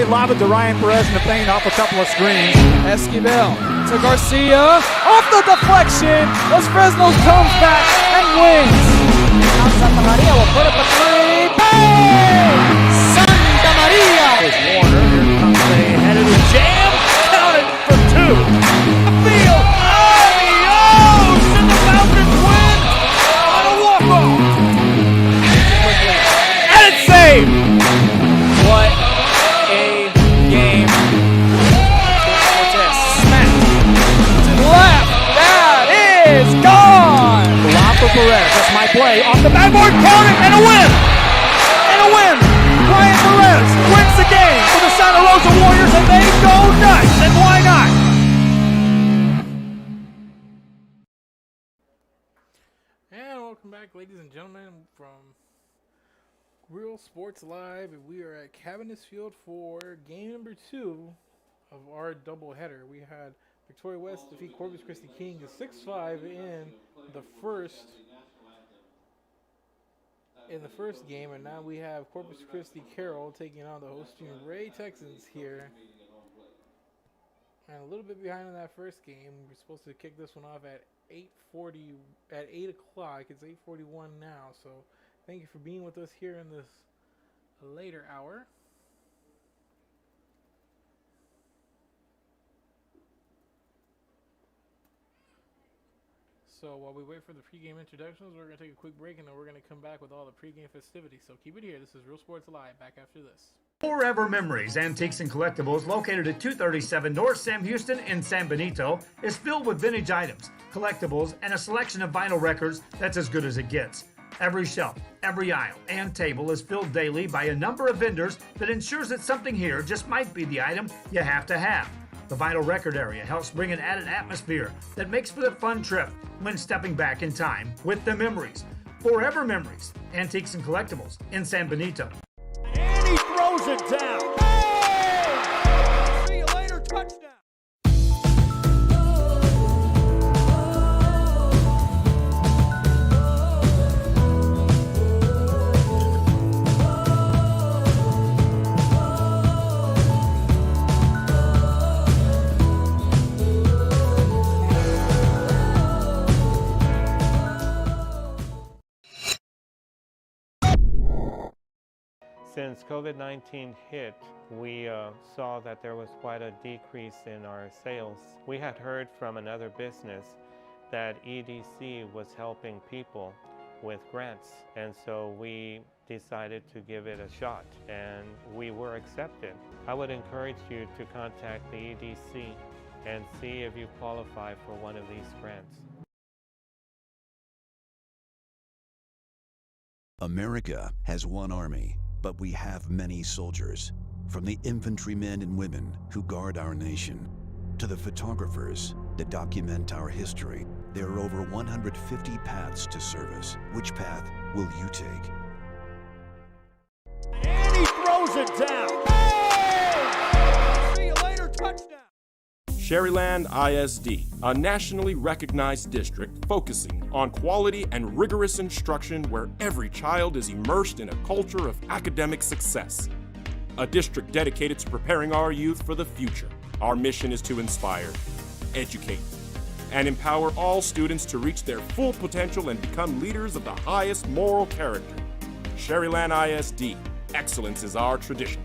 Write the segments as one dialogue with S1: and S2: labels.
S1: play lob it to Ryan Perez in the paint off a couple of screens.
S2: Esquivel to Garcia. Off the deflection. Los Fresnos comes back and wins. Now Santa Maria will put up a three. Bang! Santa Maria!
S1: There's Warner. Here comes a headed jam. Counted for two. Field. Adios! And the Falcons win on a walk-off. And it's saved. What a game.
S2: Smack to the left. That is gone.
S1: Lob for Perez. That's my play. Off the backboard. Count it. And a win. And a win. Ryan Perez wins the game for the Santa Rosa Warriors, and they go nuts. And why not?
S3: And welcome back, ladies and gentlemen, from Real Sports Live. And we are at Cabinets Field for game number 2 of our doubleheader. We had Victoria West defeat Corpus Christi Kings 6-5 in the first game, and now we have Corpus Christi Carroll taking on the hosting Ray Texans here. And a little bit behind in that first game. We're supposed to kick this one off at 8:40 at 8 o'clock. It's 8:41 now, so thank you for being with us here in this later hour. So while we wait for the pregame introductions, we're going to take a quick break, and then we're going to come back with all the pregame festivities. So keep it here. This is Real Sports Live. Back after this.
S4: Forever Memories Antiques and Collectibles, located at 237 North Sam Houston in San Benito, is filled with vintage items, collectibles, and a selection of vinyl records that's as good as it gets. Every shelf, every aisle, and table is filled daily by a number of vendors that ensures that something here just might be the item you have to have. The vinyl record area helps bring an added atmosphere that makes for a fun trip when stepping back in time with the memories. Forever Memories, Antiques and Collectibles in San Benito.
S1: And he throws it down. Hey! See you later, touchdown.
S5: Since COVID-19 hit, we saw that there was quite a decrease in our sales. We had heard from another business that EDC was helping people with grants, and so we decided to give it a shot, and we were accepted. I would encourage you to contact the EDC and see if you qualify for one of these grants.
S6: America has one army, but we have many soldiers. From the infantrymen and women who guard our nation, to the photographers that document our history, there are over 150 paths to service. Which path will you take?
S1: And he throws it down. Hey! See you later, touchdown.
S7: Sherryland ISD, a nationally recognized district focusing on quality and rigorous instruction where every child is immersed in a culture of academic success. A district dedicated to preparing our youth for the future. Our mission is to inspire, educate, and empower all students to reach their full potential and become leaders of the highest moral character. Sherryland ISD, excellence is our tradition.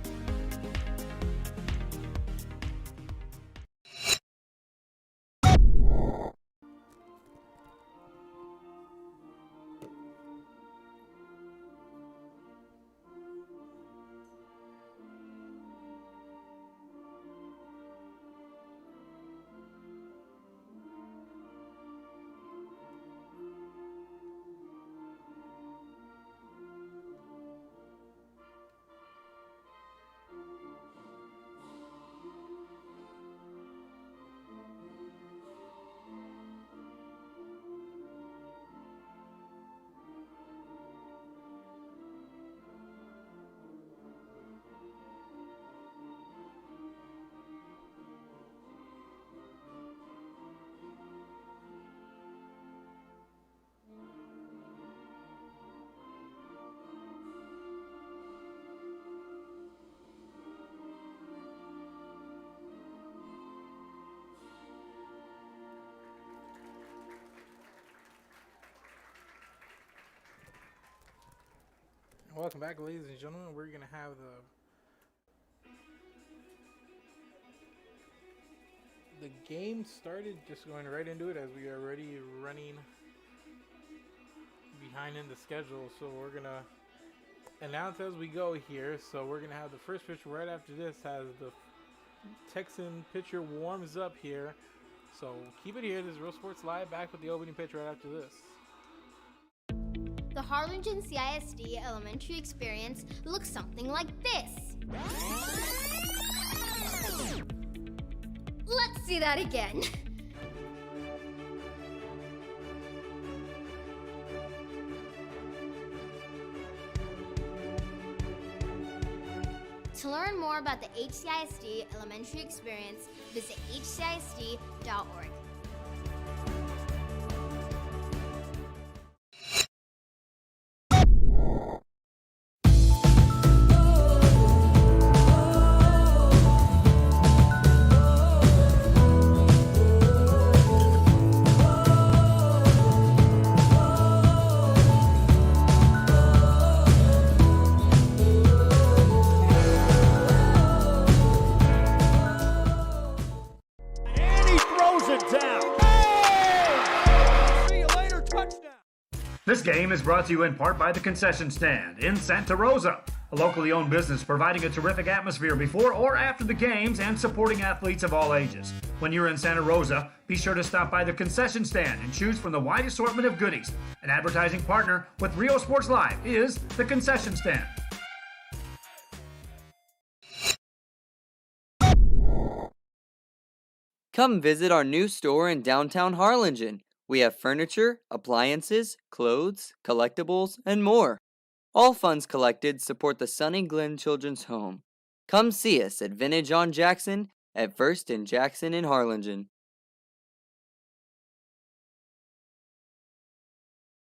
S3: Welcome back, ladies and gentlemen. We're going to have the game started, just going right into it as we are already running behind in the schedule. So we're going to announce as we go here. So we're going to have the first pitch right after this as the Texan pitcher warms up here. So keep it here. This is Real Sports Live, back with the opening pitch right after this.
S8: The Harlingen CISD elementary experience looks something like this. Let's see that again. To learn more about the HCISD elementary experience, visit hcisd.org.
S4: This game is brought to you in part by the Concession Stand in Santa Rosa, a locally owned business providing a terrific atmosphere before or after the games and supporting athletes of all ages. When you're in Santa Rosa, be sure to stop by the Concession Stand and choose from the wide assortment of goodies. An advertising partner with Rio Sports Live is the Concession Stand.
S9: Come visit our new store in downtown Harlingen. We have furniture, appliances, clothes, collectibles, and more. All funds collected support the Sunny Glen Children's Home. Come see us at Vintage on Jackson at First and Jackson in Harlingen.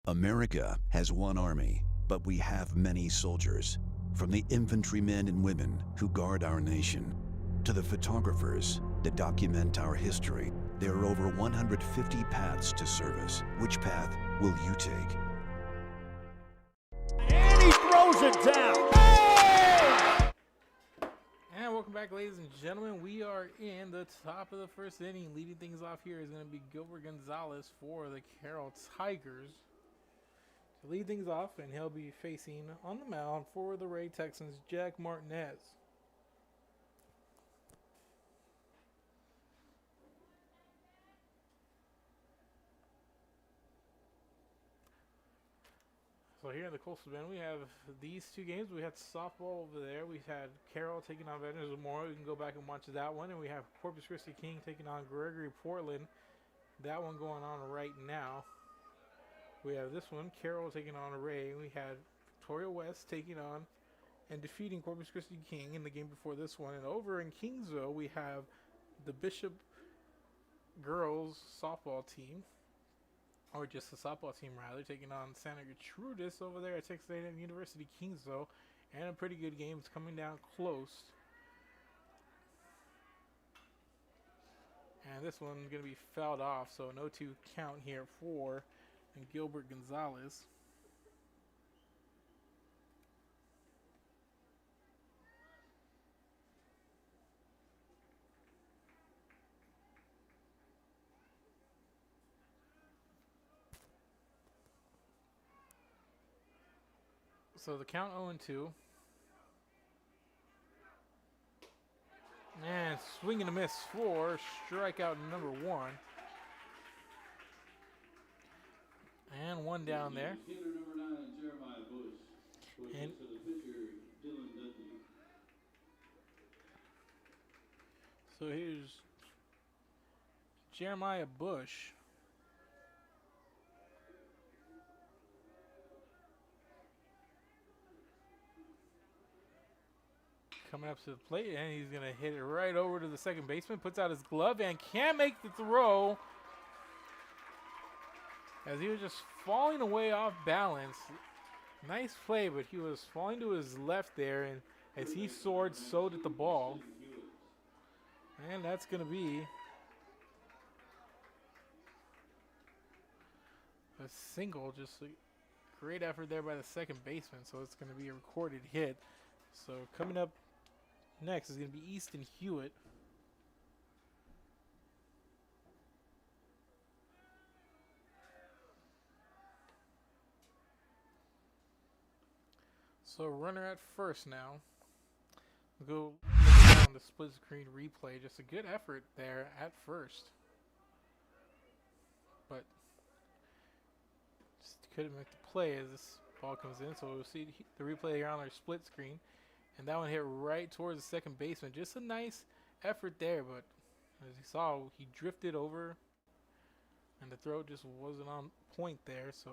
S6: America has one army, but we have many soldiers. From the infantrymen and women who guard our nation, to the photographers that document our history, there are over 150 paths to service. Which path will you take?
S1: And he throws it down. Hey!
S3: And welcome back, ladies and gentlemen. We are in the top of the first inning. Leading things off here is going to be Gilbert Gonzalez for the Carroll Tigers to lead things off, and he'll be facing on the mound for the Ray Texans, Jack Martinez. So here in the Coastal Bend, we have these two games. We had softball over there. We had Carroll taking on Veterans Memorial. You can go back and watch that one. And we have Corpus Christi King taking on Gregory Portland. That one going on right now. We have this one, Carroll taking on Ray. We had Victoria West taking on and defeating Corpus Christi King in the game before this one. And over in Kingsville, we have the Bishop girls softball team, or just the softball team rather, taking on Santa Gertrudis over there at Texas A&M University Kingsville, and a pretty good game. It's coming down close. And this one's going to be fouled off, so no 2 count here for Gilbert Gonzalez. So the count 0-2. And swing and a miss for strikeout number 1. And one down there. And so here's Jeremiah Bush. Coming up to the plate, and he's going to hit it right over to the second baseman. Puts out his glove and can't make the throw, as he was just falling away off balance. Nice play, but he was falling to his left there, and as he soared, so did the ball. And that's going to be a single, just Great effort there by the second baseman, so it's going to be a recorded hit. So coming up next is going to be Easton Hewitt. So runner at first now. We'll go look on the split screen replay. Just a good effort there at first. But just couldn't make the play as this ball comes in. So we'll see the replay here on our split screen. And that one hit right towards the second baseman. Just a nice effort there, but as you saw, he drifted over. And the throw just wasn't on point there, so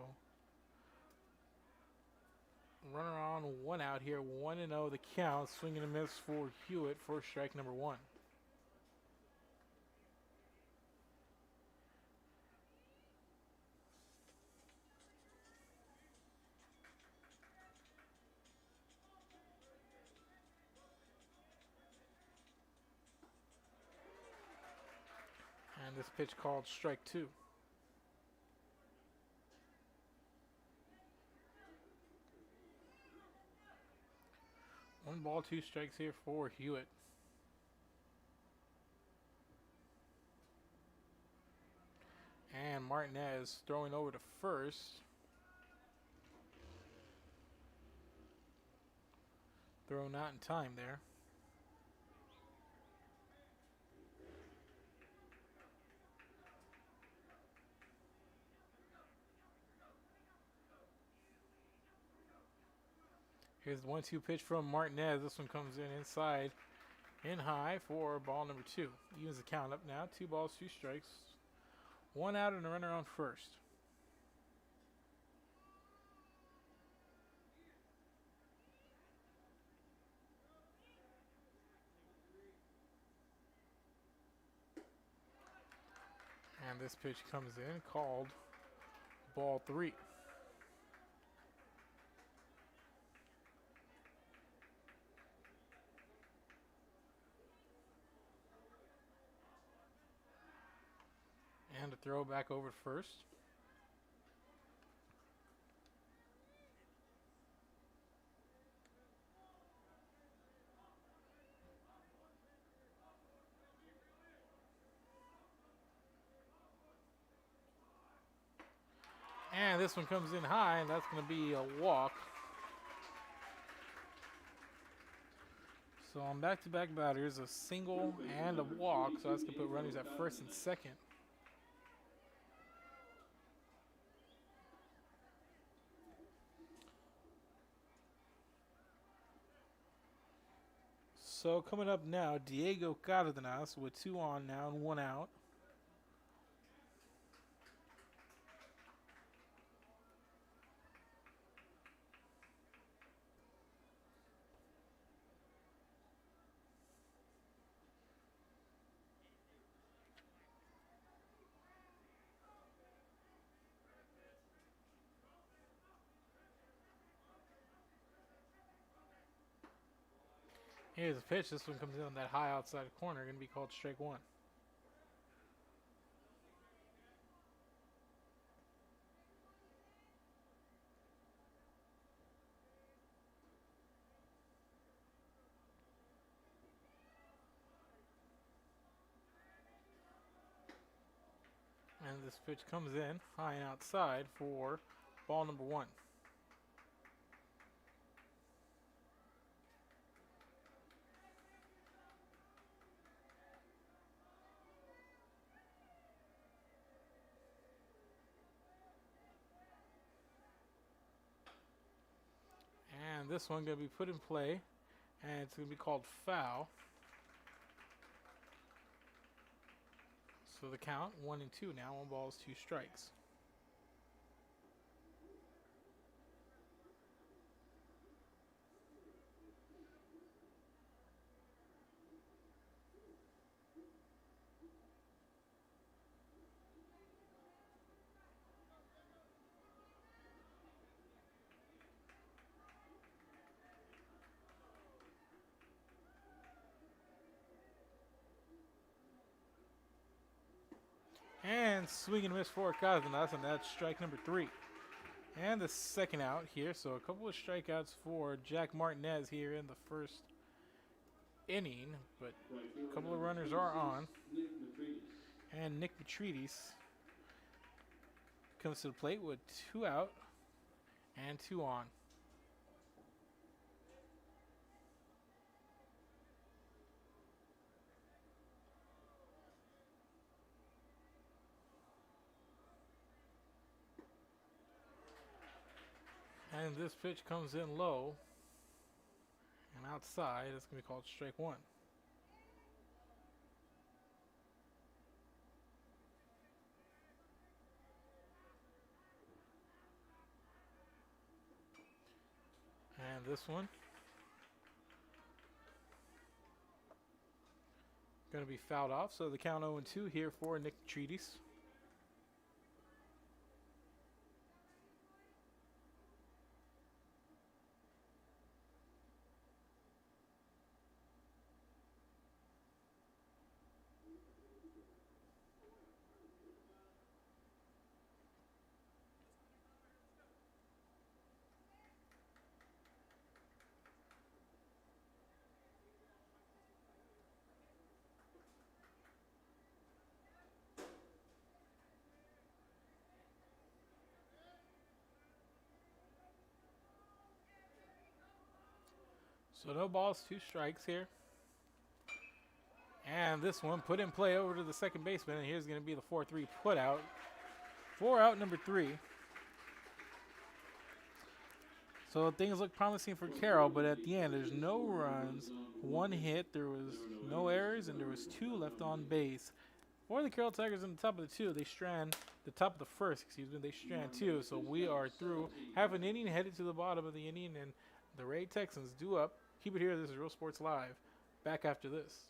S3: runner on, one out here, 1-0 the count. Swing and a miss for Hewitt for strike number 1. And this pitch called strike 2. One ball, 2 strikes here for Hewitt. And Martinez throwing over to first. Throw not in time there. Here's the 1-2 pitch from Martinez. This one comes in inside, in high for ball number 2. Evens the count up now. 2 balls, 2 strikes. 1 out and a runner on first. And this pitch comes in called ball 3. And a throw back over to first. And this one comes in high, and that's going to be a walk. So on back-to-back batters, a single and a walk. So that's going to put runners at first and second. So coming up now, Diego Cardenas with 2 on now and 1 out. Here's a pitch. This one comes in on that high outside corner. Going to be called strike 1. And this pitch comes in high and outside for ball number 1. And this one going to be put in play, and it's going to be called foul. So the count 1 and 2 now. 1 balls, 2 strikes. And swing and miss for Cardenas, and that's strike number 3. And the second out here, so a couple of strikeouts for Jack Martinez here in the first inning, but a couple of runners are on. And Nick Petridis comes to the plate with 2 out and 2 on. And this pitch comes in low and outside. It's going to be called strike 1. And this one going to be fouled off. So the count 0-2 here for Nick Petridis. So no balls, 2 strikes here. And this one put in play over to the second baseman. And here's going to be the 4-3 put out. 4 out, number 3. So things look promising for Carroll, but at the end, there's no runs, 1 hit, there was no errors, and there was 2 left on base. For the Carroll Tigers in the top of the 2, they strand the top of the first, they strand 2. So we are through half an inning, headed to the bottom of the inning, and the Ray Texans due up. Keep it here. This is Real Sports Live. Back after this.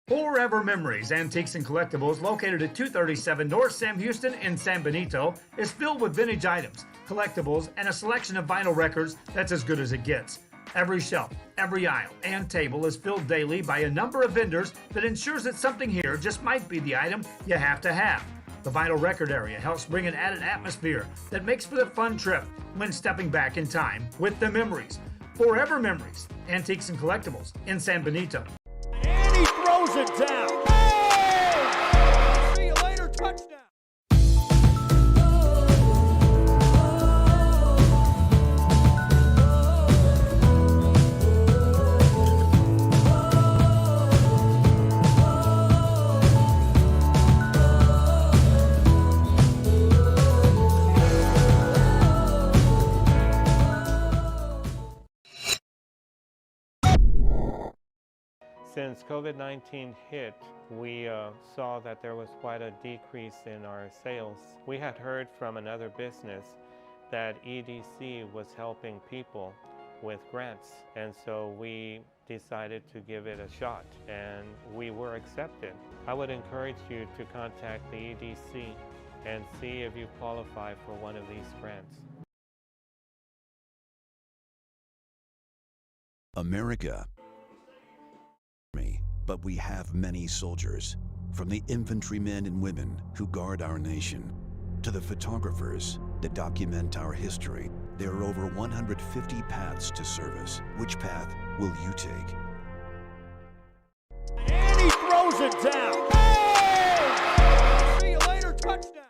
S4: Forever Memories, Antiques and Collectibles, located at 237 North Sam Houston in San Benito, is filled with vintage items, collectibles, and a selection of vinyl records that's as good as it gets. Every shelf, every aisle, and table is filled daily by a number of vendors that ensures that something here just might be the item you have to have. The vinyl record area helps bring an added atmosphere that makes for the fun trip when stepping back in time with the memories. Forever Memories, Antiques and Collectibles in San Benito.
S1: And he throws it down. Hey! See you later, touchdown.
S5: Since COVID-19 hit, we saw that there was quite a decrease in our sales. We had heard from another business that EDC was helping people with grants, and so we decided to give it a shot, and we were accepted. I would encourage you to contact the EDC and see if you qualify for one of these grants.
S6: America. But we have many soldiers, from the infantrymen and women who guard our nation, to the photographers that document our history. There are over 150 paths to service. Which path will you take?
S1: And he throws it down. Hey! See you later, touchdown.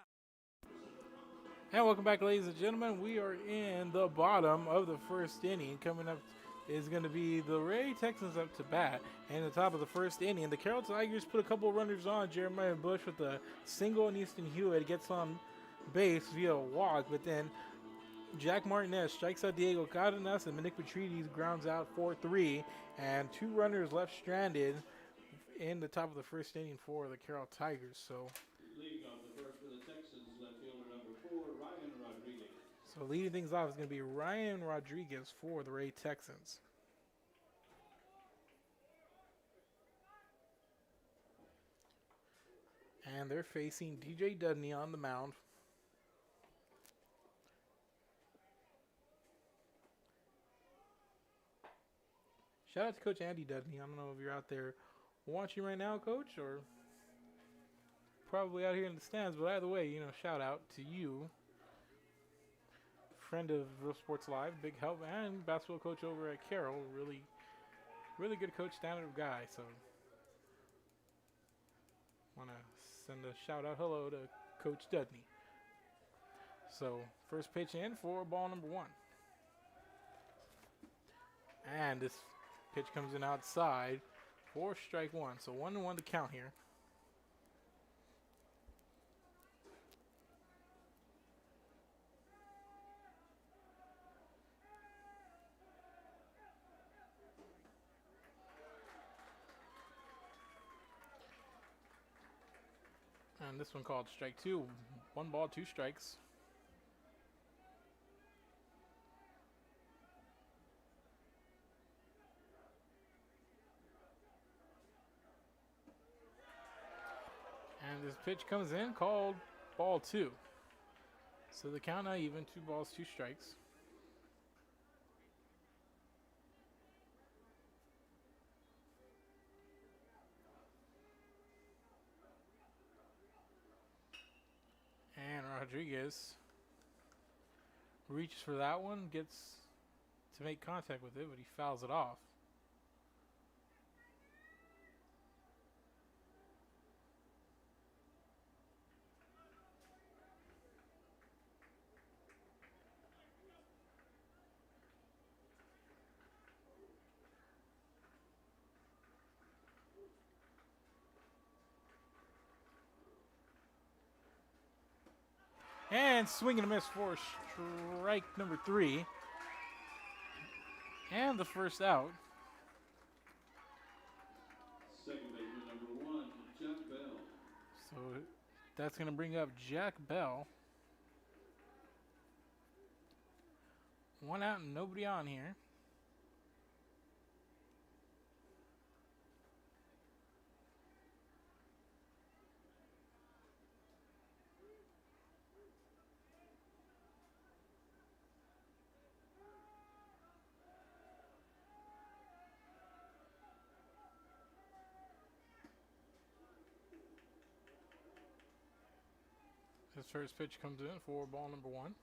S3: And welcome back, ladies and gentlemen. We are in the bottom of the first inning. Coming up is going to be the Ray Texans up to bat. And the top of the first inning, the Carroll Tigers put a couple of runners on. Jeremiah Bush with a single, and Easton Hewitt gets on base via a walk. But then Jack Martinez strikes out Diego Cardenas, and Nick Petridis grounds out 4-3. And 2 runners left stranded in the top of the first inning for the Carroll Tigers. So
S10: leading off the first for the Texans, left fielder number 4, Ryan Rodriguez.
S3: So leading things off is going to be Ryan Rodriguez for the Ray Texans. And they're facing DJ Dudney on the mound. Shout out to Coach Andy Dudney. I don't know if you're out there watching right now, Coach, or probably out here in the stands, but either way, shout out to you. friend of Real Sports Live, big help, and basketball coach over at Carroll. Really good coach, stand-up guy. So, want to send a shout-out hello to Coach Dudney. So, first pitch in for ball number 1. And this pitch comes in outside for strike 1. So 1-1 to count here. And this one called strike 2. 1 ball, 2 strikes. And this pitch comes in called ball 2. So the count not even, 2 balls, 2 strikes. And Rodriguez reaches for that one, gets to make contact with it, but he fouls it off. And swing and a miss for strike number 3. And the first out.
S10: Second baseman number 1, Jack Bell.
S3: So that's going to bring up Jack Bell. 1 out and nobody on here. His first pitch comes in for ball number 1.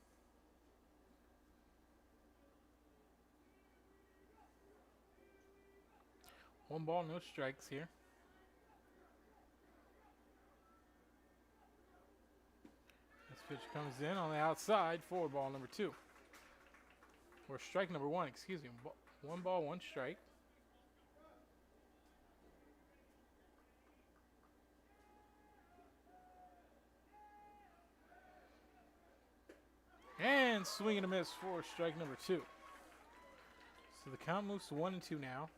S3: One ball, no strikes here. This pitch comes in on the outside for ball number 2. Or strike number 1, excuse me. 1 ball, 1 strike. And swing and a miss for strike number 2. So the count moves to 1-2 now.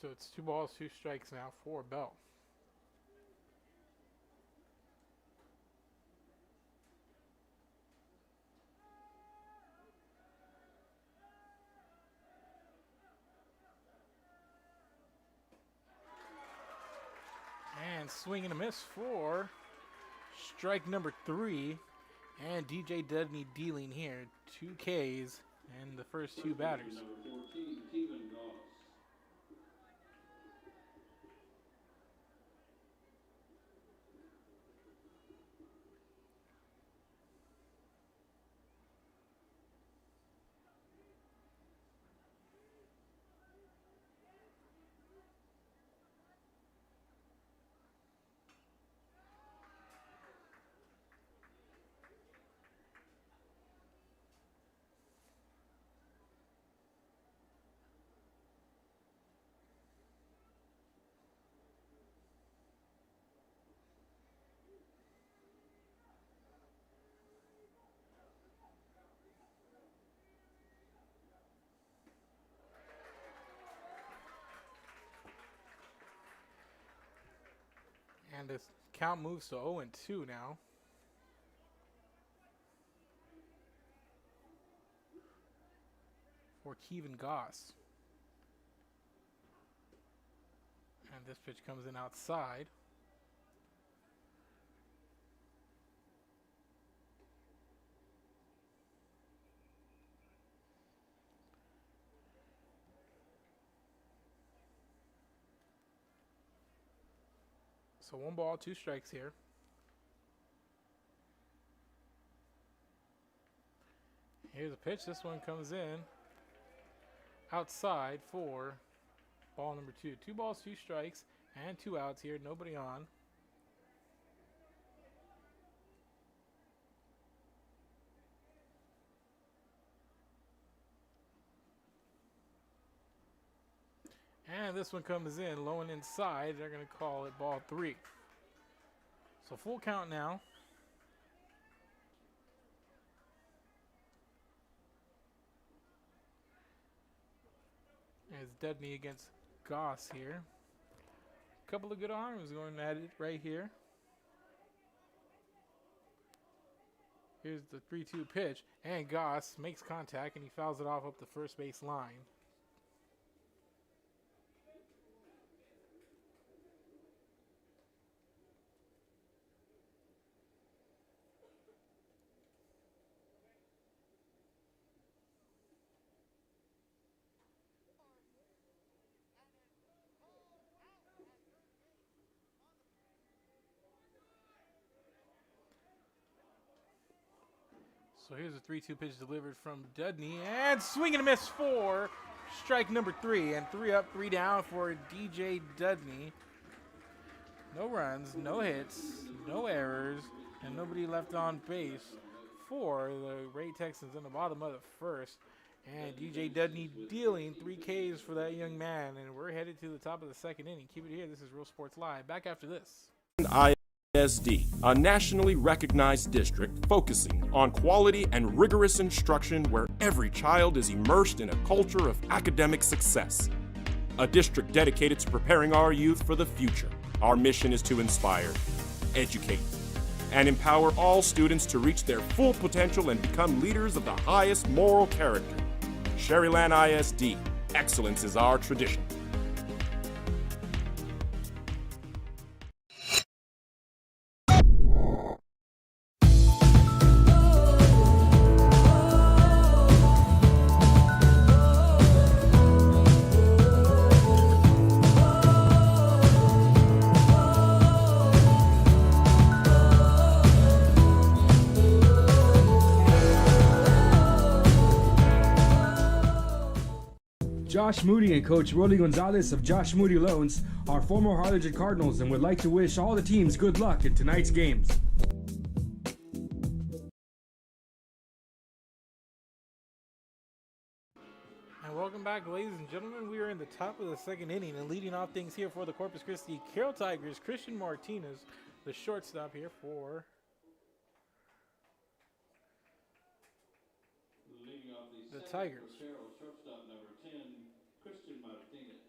S3: So it's 2 balls, 2 strikes now for Bell. And swing and a miss for strike number 3. And DJ Dudney dealing here. 2 Ks and the first 2 batters.
S10: Number 14, Kevin Goss. And this count moves to 0-2 now. For Kevin Goss. And this pitch comes in outside.
S3: So 1 ball, 2 strikes here. Here's a pitch. This one comes in outside for ball number 2. 2 balls, 2 strikes, and 2 outs here. Nobody on. And this one comes in low and inside. They're going to call it ball 3. So full count now. There's Dudney against Goss here. A couple of good arms going at it right here. Here's the 3-2 pitch, and Goss makes contact, and he fouls it off up the first base line. So here's a 3-2 pitch delivered from Dudney, and swing and a miss for strike number 3, and 3 up, 3 down for DJ Dudney. No runs, no hits, no errors, and nobody left on base for the Ray Texans in the bottom of the first. And DJ Dudney dealing 3 Ks for that young man, and we're headed to the top of the second inning. Keep it here. This is Real Sports Live. Back after this.
S7: ISD, a nationally recognized district focusing on quality and rigorous instruction where every child is immersed in a culture of academic success. A district dedicated to preparing our youth for the future. Our mission is to inspire, educate, and empower all students to reach their full potential and become leaders of the highest moral character. Sherryland ISD, excellence is our tradition.
S11: Josh Moody and Coach Rolly Gonzalez of Josh Moody Loans are former Harlingen Cardinals and would like to wish all the teams good luck in tonight's games.
S3: And welcome back, ladies and gentlemen. We are in the top of the second inning, and leading off things here for the Corpus Christi Carroll Tigers, Christian Martinez, the shortstop here for
S10: Leading off
S3: the
S10: second
S3: Tigers.
S10: for Carroll, shortstop number 10, Christian Martinez.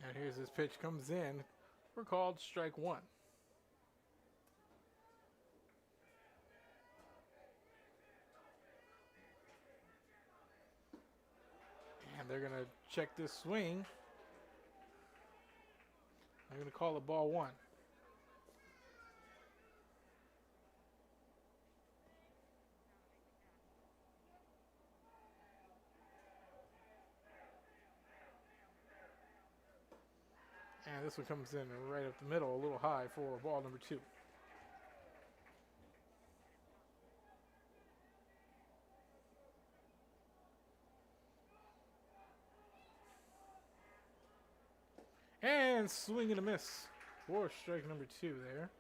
S3: And here's this pitch comes in. We're called strike 1. And they're going to check this swing. They're going to call it ball 1. And this one comes in right up the middle, a little high for ball number 2. And swing and a miss for strike number 2 there.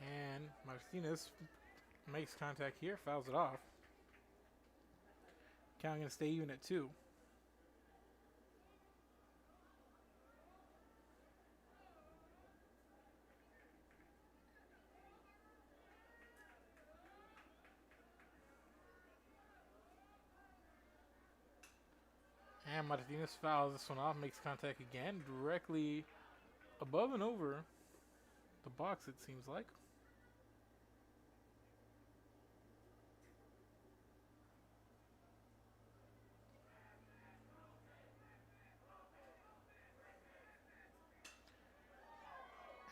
S3: And Martinez makes contact here, fouls it off. Count going to stay even at 2. And Martinez fouls this one off, makes contact again, directly above and over the box, it seems like.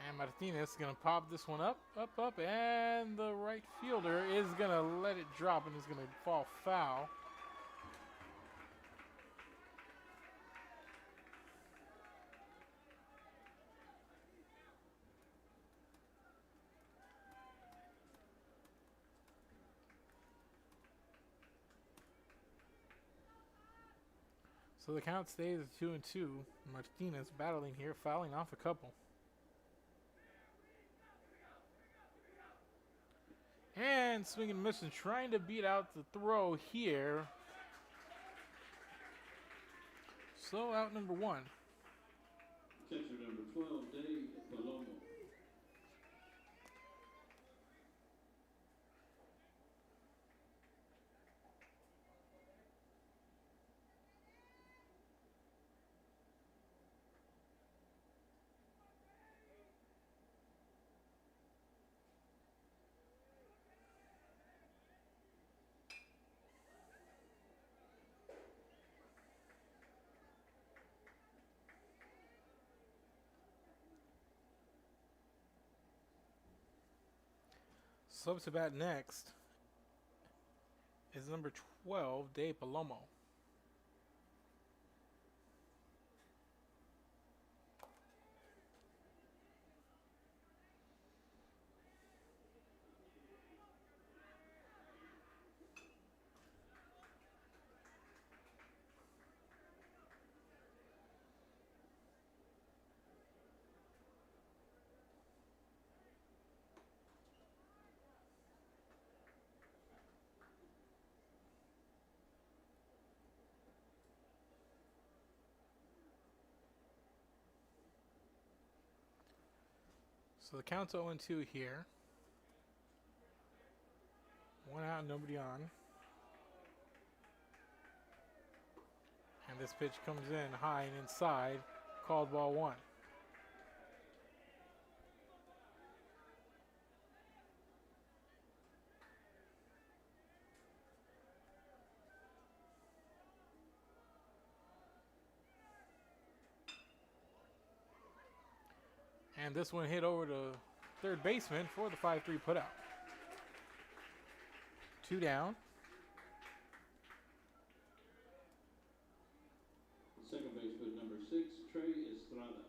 S3: And Martinez is going to pop this one up, and the right fielder is going to let it drop and is going to fall foul. So the count stays at 2-2. Martinez battling here, fouling off a couple. And swinging and missing, trying to beat out the throw here. So out number 1.
S10: Catcher number 12, Dave Palomo.
S3: So up to bat next is number 12, Dave Palomo. So the count's 0-2 here. 1 out, nobody on. And this pitch comes in high and inside. Called ball 1. And this one hit over to third baseman for the 5-3 putout. 2 down.
S10: Second baseman number 6, Trey Estrada.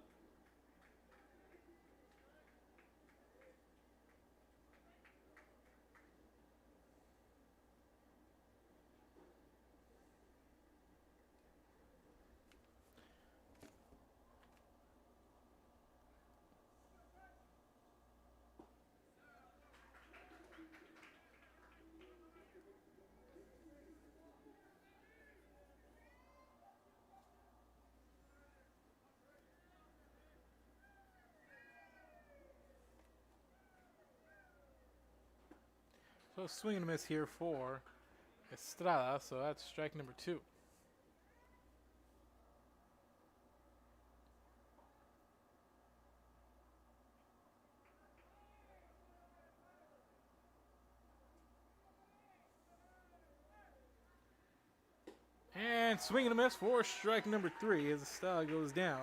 S3: So swing and a miss here for Estrada, so that's strike number 2. And swing and a miss for strike number 3 as Estrada goes down.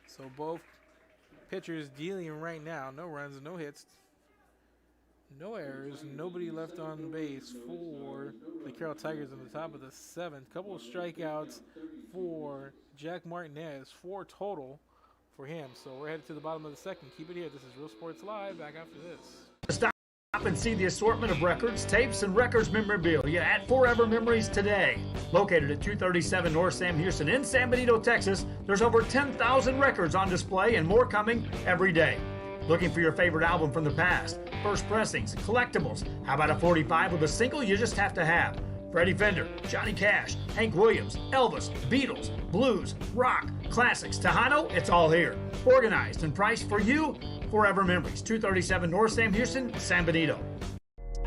S3: So both pitchers dealing right now. No runs, no hits. No errors, nobody left on base for the Carroll Tigers in the top of the 7th. Couple of strikeouts for Jack Martinez, 4 total for him. So we're headed to the bottom of the 2nd. Keep it here. This is Real Sports Live. Back after this.
S4: Stop and see the assortment of records, tapes, and records memorabilia at Forever Memories today. Located at 237 North Sam Houston in San Benito, Texas, there's over 10,000 records on display and more coming every day. Looking for your favorite album from the past, first pressings, collectibles. How about a 45 with a single you just have to have? Freddie Fender, Johnny Cash, Hank Williams, Elvis, Beatles, blues, rock, classics, Tejano, it's all here. Organized and priced for you. Forever Memories, 237 North Sam Houston, San Benito.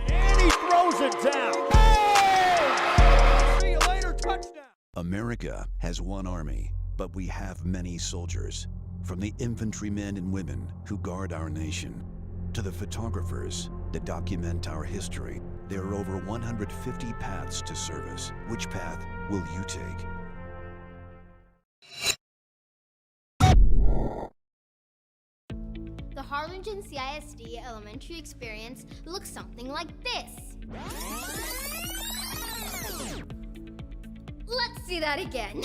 S1: And he throws it down. Hey! See you later, touchdown.
S6: America has one army, but we have many soldiers. From the infantrymen and women who guard our nation, to the photographers that document our history, there are over 150 paths to service. Which path will you take?
S8: The Harlingen CISD elementary experience looks something like this. Let's see that again.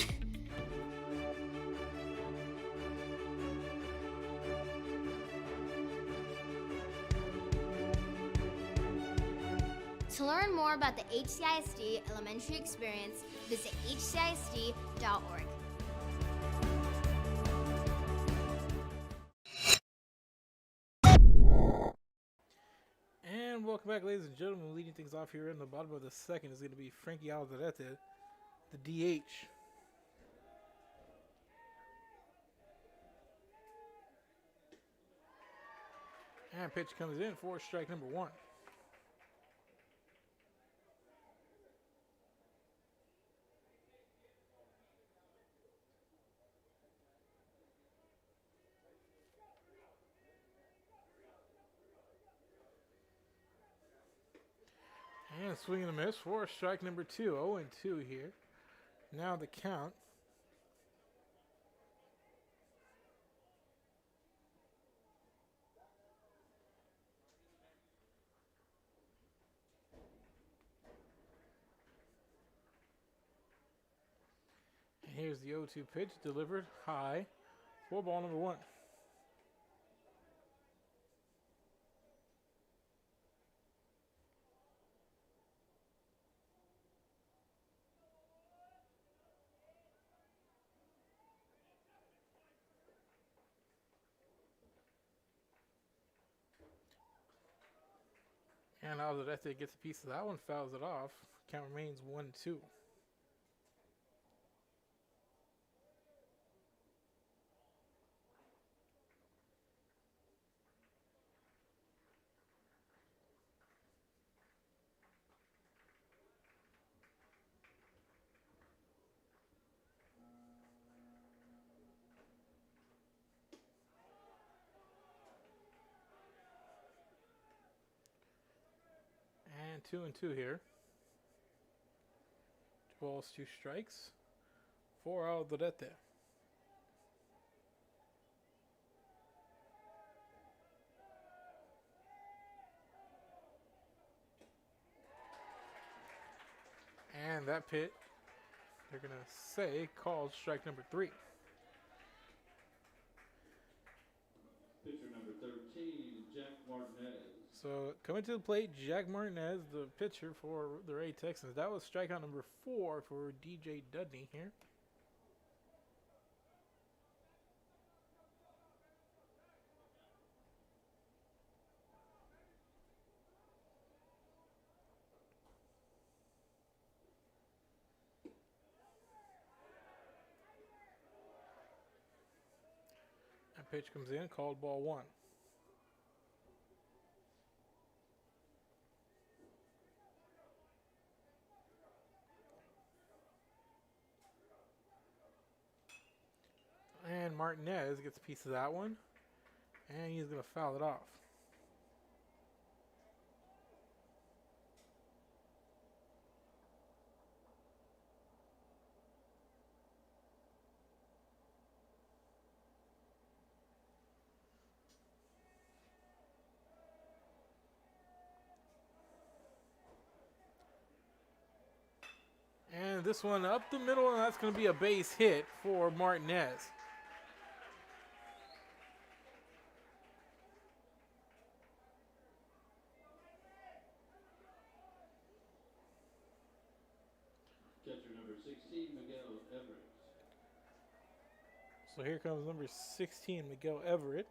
S8: To learn more about the HCISD elementary experience, visit hcisd.org.
S3: And welcome back, ladies and gentlemen. Leading things off here in the bottom of the second is going to be Frankie Alderete, the DH. And pitch comes in for strike number one. And swing and a miss for strike number two. 0-2 here. Now the count. And here's the 0-2 pitch delivered high for ball number one. And Alderete gets a piece of that one, fouls it off. Count remains 1-2. And 2-2 here. 2 balls, 2 strikes for Alderete. And that pit, they're going to say, called strike number 3.
S10: Pitcher number 13, Jack Martinez.
S3: So coming to the plate, Jack Martinez, the pitcher for the Ray Texans. That was strikeout number 4 for DJ Dudney here. That pitch comes in, called ball 1. And Martinez gets a piece of that one, and he's going to foul it off. And this one up the middle, and that's going to be a base hit for Martinez.
S10: Catcher number 16, Miguel Everett.
S3: So here comes number 16, Miguel Everett.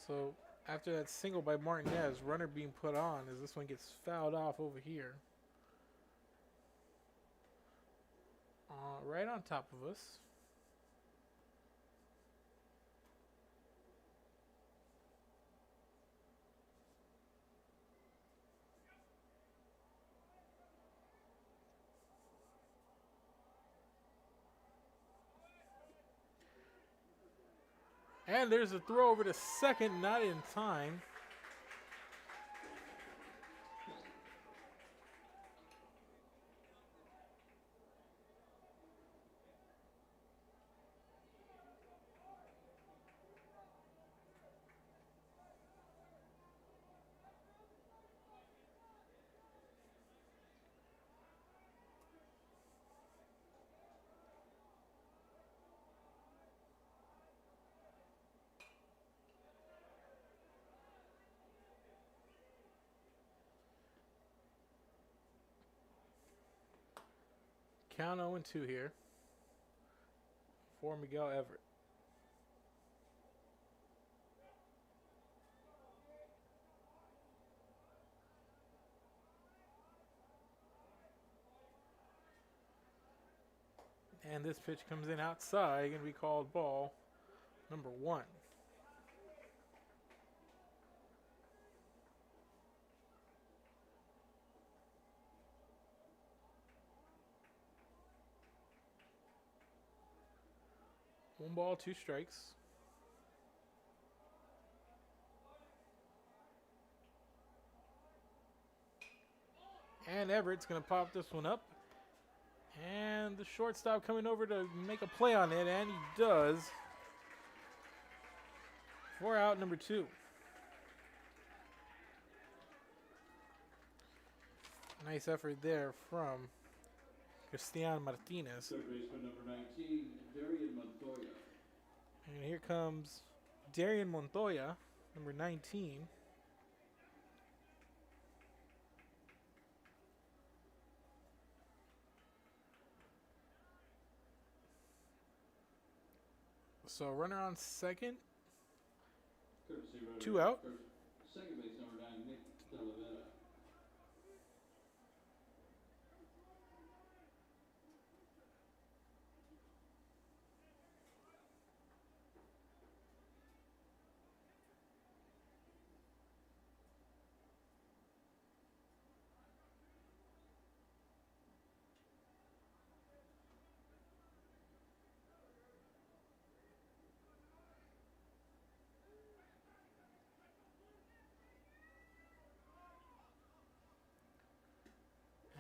S3: So after that single by Martinez, runner being put on as this one gets fouled off over here. Right on top of us. And there's a throw over to second, not in time. Count 0-2 here for Miguel Everett. And this pitch comes in outside, going to be called ball number 1. One ball, 2 strikes. And Everett's going to pop this one up. And the shortstop coming over to make a play on it, and he does. 4 out, number 2. Nice effort there from Cristian Martinez.
S10: Third baseman number 19, Darian Montoya.
S3: And here comes Darian Montoya, number 19. So runner on second.
S10: Courtesy runner.
S3: 2 out.
S10: Second base number 9, Nick Talavera.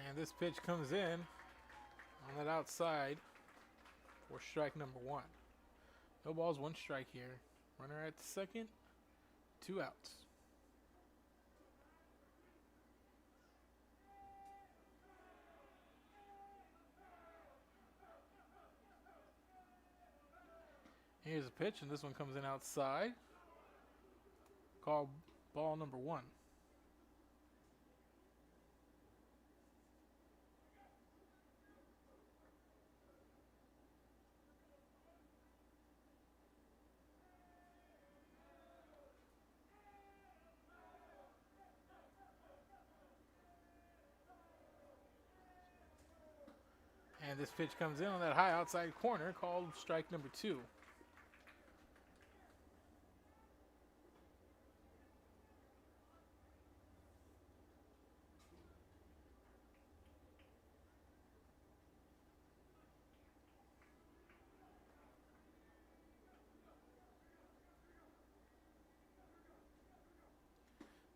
S10: And this pitch comes in on that outside for strike number 1. No balls, 1 strike here. Runner at second, 2 outs. Here's a pitch, and this one comes in outside. Call ball number 1. And this pitch comes in on that high outside corner, called strike number 2.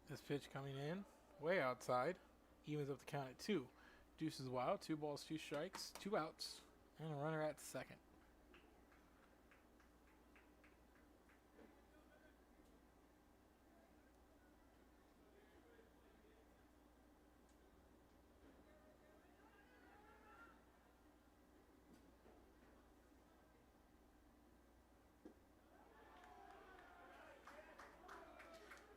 S10: This pitch coming in way outside, evens up the count at 2. Deuces wild, 2 balls, 2 strikes, 2 outs, and a runner at second.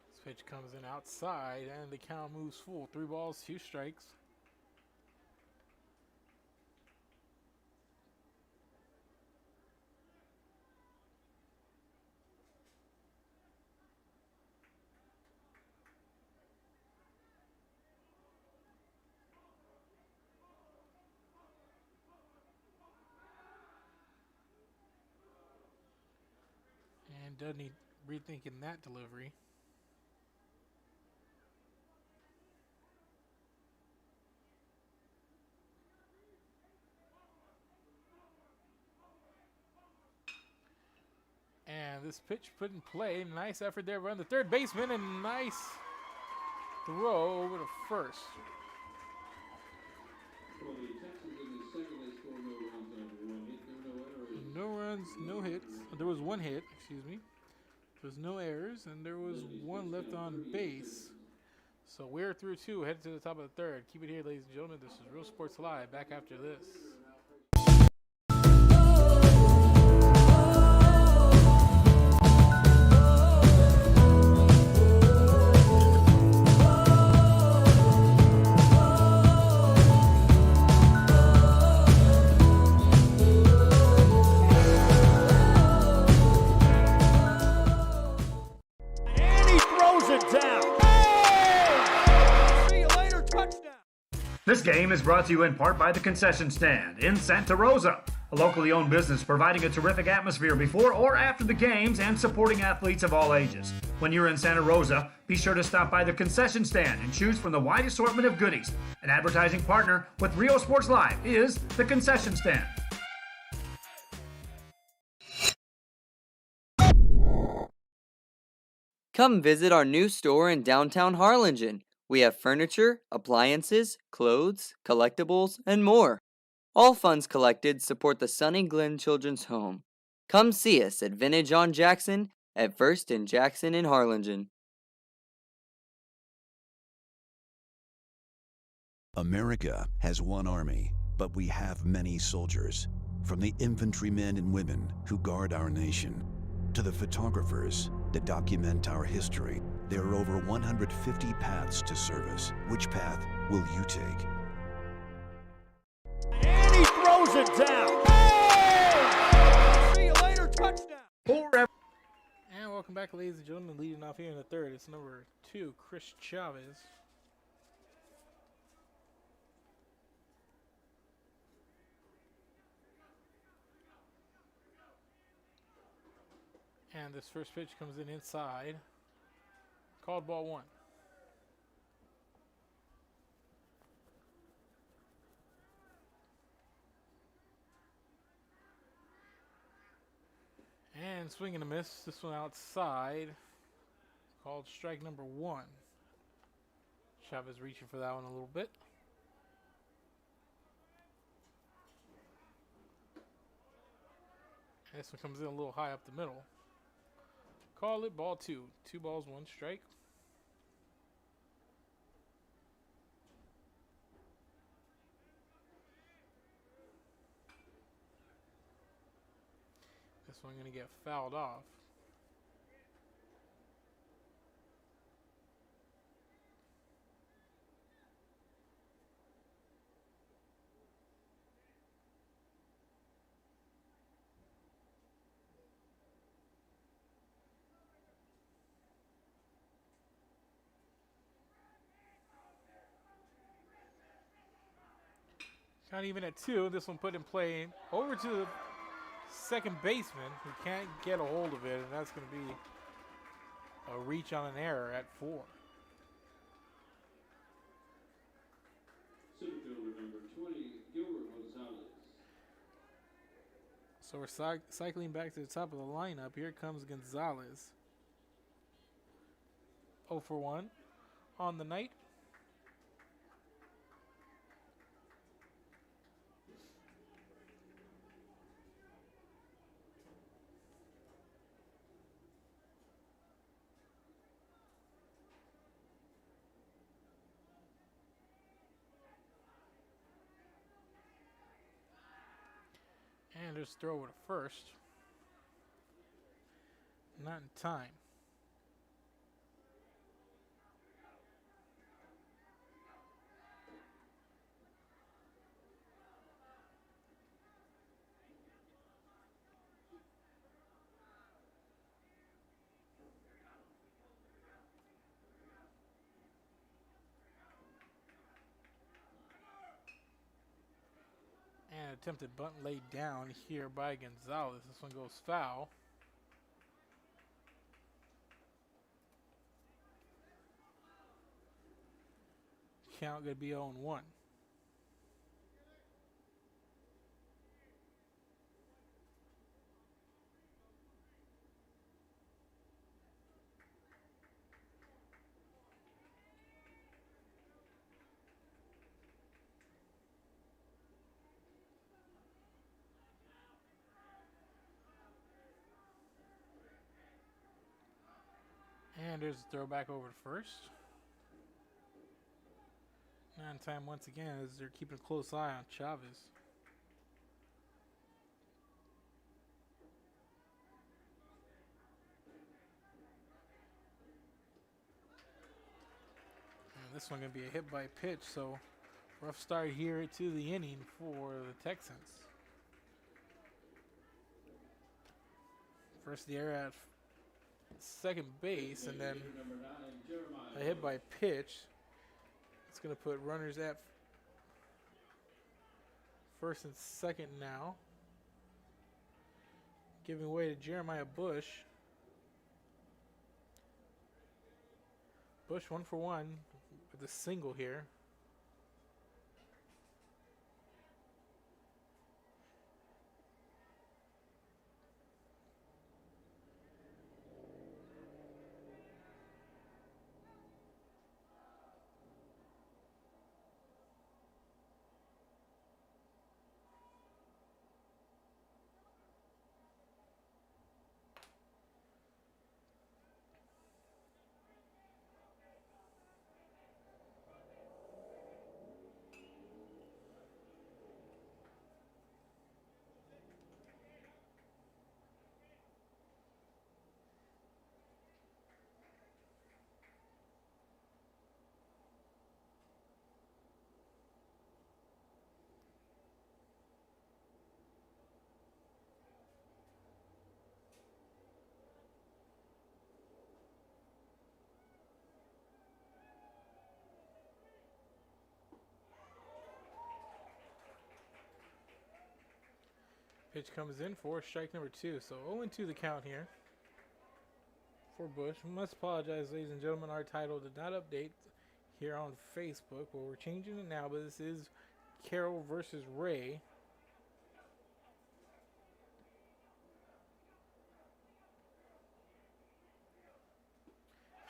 S10: This pitch comes in outside, and the count moves full. 3 balls, 2 strikes.
S3: does need rethinking that delivery. And this pitch put in play. Nice effort there, run the third baseman, and nice throw over to first.
S12: For the Texans in the second, they score no runs on 1 hit. There were no errors.
S3: No runs, no hits. There was 1 hit, excuse me. There was no errors, and there was 1 left on base. So we're through 2, headed to the top of the third. Keep it here, ladies and gentlemen. This is Real Sports Live. Back after this.
S4: This game is brought to you in part by the Concession Stand in Santa Rosa, a locally owned business providing a terrific atmosphere before or after the games and supporting athletes of all ages. When you're in Santa Rosa, be sure to stop by the Concession Stand and choose from the wide assortment of goodies. An advertising partner with Rio Sports Live is the Concession Stand.
S9: Come visit our new store in downtown Harlingen. We have furniture, appliances, clothes, collectibles, and more. All funds collected support the Sunny Glen Children's Home. Come see us at Vintage on Jackson at First and Jackson in Harlingen.
S6: America has one army, but we have many soldiers. From the infantrymen and women who guard our nation, to the photographers that document our history, there are over 150 paths to service. Which path will you take?
S1: And he throws it down. Hey! See you later, touchdown.
S3: And welcome back, ladies and gentlemen. Leading off here in the third, it's number 2, Chris Chavez. And this first pitch comes in inside. Called ball 1. And swing and a miss. This one outside. Called strike number 1. Chavez reaching for that one a little bit. And this one comes in a little high up the middle. Call it ball 2. 2 balls, 1 strike. This one going to get fouled off. Not even at 2. This one put in play over to the second baseman who can't get a hold of it, and that's going to be a reach on an error at 4.
S12: Center fielder number 20, Gilbert Gonzalez.
S3: So we're cycling back to the top of the lineup. Here comes Gonzalez. 0 for 1 on the night. And just throw it to first. Not in time. And attempted bunt laid down here by Gonzalez. This one goes foul. count going to be 0-1. And there's a throwback over to first. And time once again as they're keeping a close eye on Chavez. And this one going to be a hit by pitch, so rough start here to the inning for the Texans. First the error at second base, and then a hit by pitch. It's going to put runners at first and second now. Giving way to Jeremiah Bush. Bush 1 for 1 with a single here. Pitch comes in for strike number 2. So 0-2 the count here for Bush. We must apologize, ladies and gentlemen. Our title did not update here on Facebook, but we're changing it now. But this is Carroll versus Ray.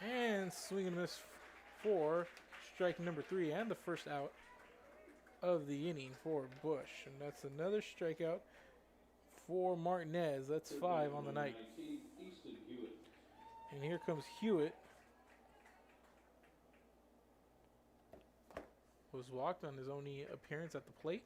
S3: And swing and miss for strike number 3 and the first out of the inning for Bush. And that's another strikeout for Martinez. That's 5 on the night. And here comes Hewitt. Was walked on his only appearance at the plate.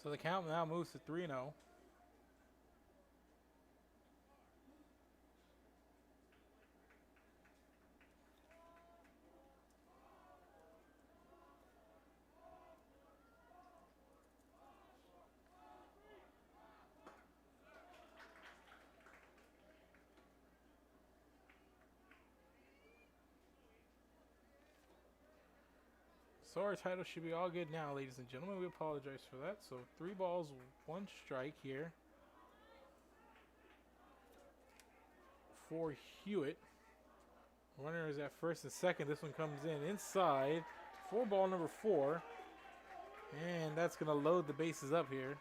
S3: So the count now moves to 3-0. So our title should be all good now, ladies and gentlemen. We apologize for that. So 3 balls, 1 strike here for Hewitt. Runner is at first and second. This one comes in inside for ball number 4. And that's going to load the bases up here.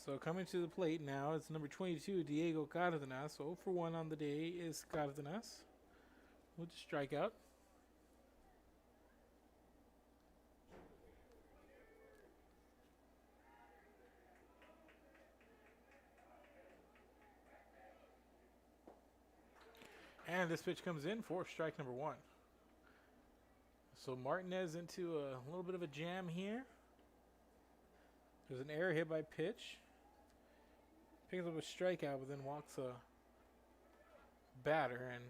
S3: So coming to the plate now, it's number 22, Diego Cardenas. So 0 for 1 on the day is Cardenas with the strikeout. And this pitch comes in for strike number 1. So Martinez into a little bit of a jam here. There's an error hit by pitch. Picks up a strikeout, but then walks a batter. And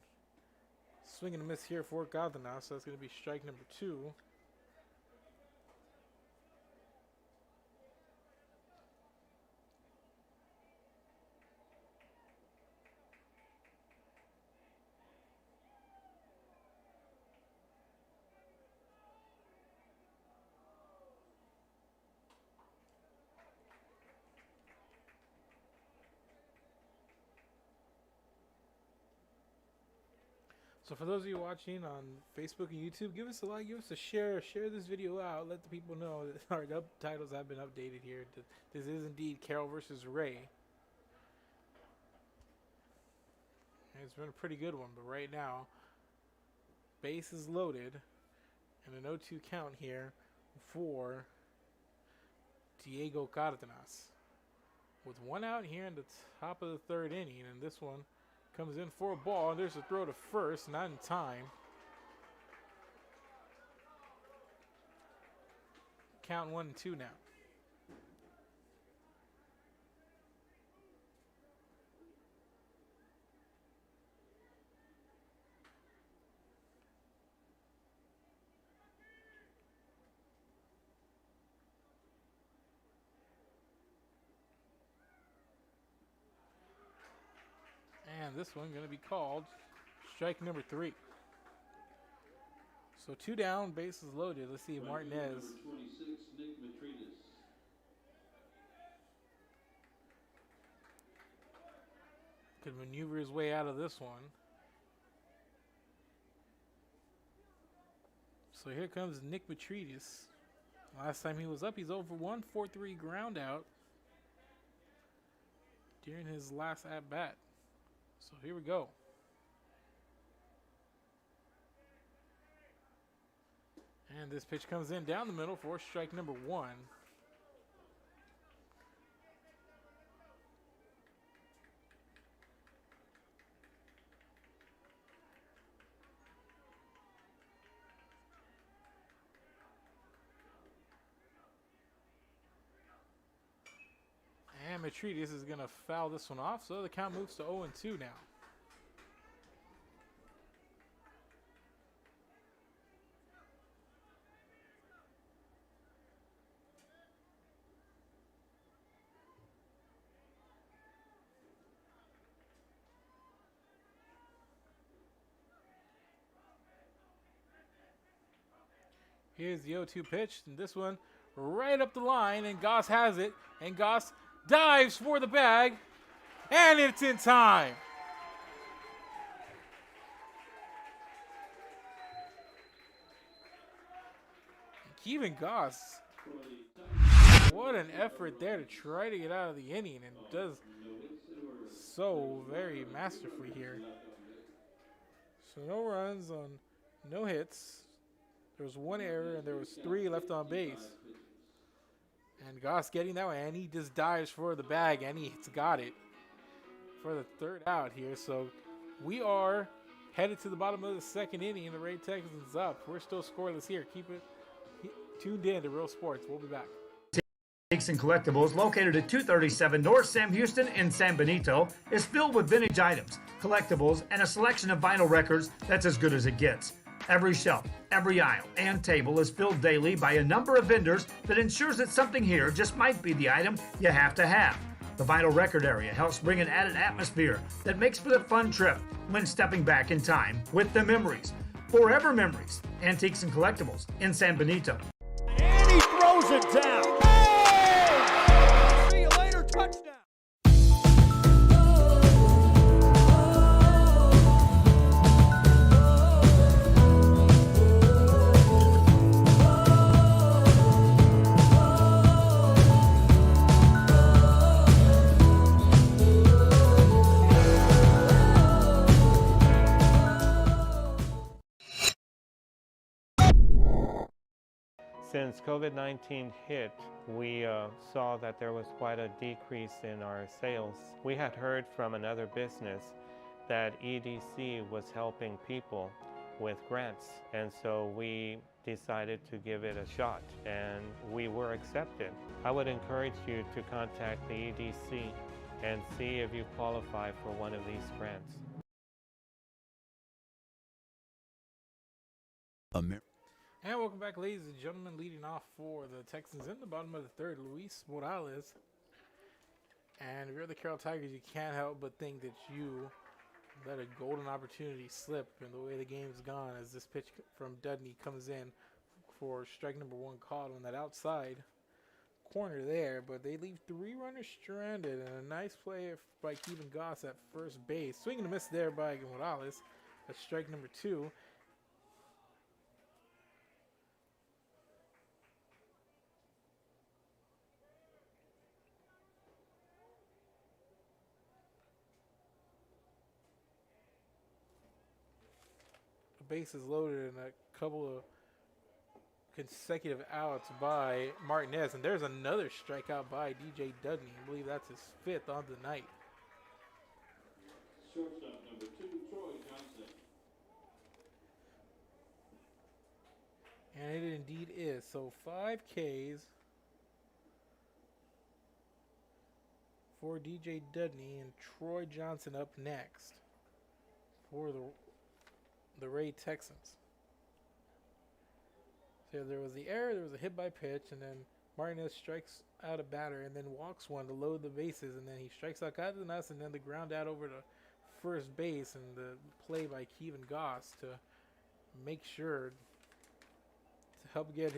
S3: swing and a miss here for Cardenas. So that's going to be strike number 2. So for those of you watching on Facebook and YouTube, give us a like, give us a share, share this video out, let the people know that our titles have been updated here. This is indeed Carroll versus Ray. It's been a pretty good one, but right now, base is loaded, and an 0-2 count here for Diego Cardenas. With 1 out here in the top of the 3rd inning, and this one comes in for a ball, and there's a throw to first, not in time. Count 1-2 now. And this one going to be called strike number 3. So 2 down, bases loaded. Let's see if Martinez
S12: Number 26, Nick Matridis.
S3: could maneuver his way out of this one. So here comes Nick Matridis. Last time he was up, he's over 1, 4-3 ground out during his last at bat. So here we go. And this pitch comes in down the middle for strike number 1. And Matridis is going to foul this one off, so the count moves to 0-2 now. Here's the 0-2 pitch, and this one right up the line, and Goss has it, and Goss dives for the bag, and it's in time. Kevin Goss, what an effort there to try to get out of the inning, and does so very masterfully here. So no runs on no hits. There was 1 error, and there was 3 left on base. And Goss getting that one, and he just dives for the bag, and he's got it for the 3rd out here. So we are headed to the bottom of the 2nd inning, and the Ray Texans up. We're still scoreless here. Keep it tuned in to Real Sports. We'll be back.
S4: Antiques and Collectibles, located at 237 North Sam Houston in San Benito, is filled with vintage items, collectibles, and a selection of vinyl records that's as good as it gets. Every shelf, every aisle, and table is filled daily by a number of vendors that ensures that something here just might be the item you have to have. The vinyl record area helps bring an added atmosphere that makes for the fun trip when stepping back in time with the memories. Forever memories. Antiques and Collectibles in San Benito.
S1: And he throws it down. Hey! See you later, touchdown.
S5: Since COVID-19 hit, we saw that there was quite a decrease in our sales. We had heard from another business that EDC was helping people with grants, and so we decided to give it a shot, and we were accepted. I would encourage you to contact the EDC and see if you qualify for one of these grants.
S3: And welcome back, ladies and gentlemen. Leading off for the Texans in the bottom of the third, Luis Morales. And if you're the Carroll Tigers, you can't help but think that you let a golden opportunity slip in the way the game's gone, as this pitch from Dudney comes in for strike number one, called on that outside corner there. But they leave three runners stranded, and a nice play by Kevin Goss at first base. Swing and a miss there by Morales. That's strike number two. Bases loaded and a couple of consecutive outs by Martinez, and there's another strikeout by DJ Dudney. I believe that's his fifth on the night.
S12: Shortstop number 2, Troy Johnson.
S3: And it indeed is. So 5 Ks for DJ Dudney, and Troy Johnson up next for the Ray Texans. So there was the error, there was a hit by pitch, and then Martinez strikes out a batter and then walks one to load the bases, and then he strikes out Cardenas, and then the ground out over to first base, and the play by Kevin Goss to make sure to help get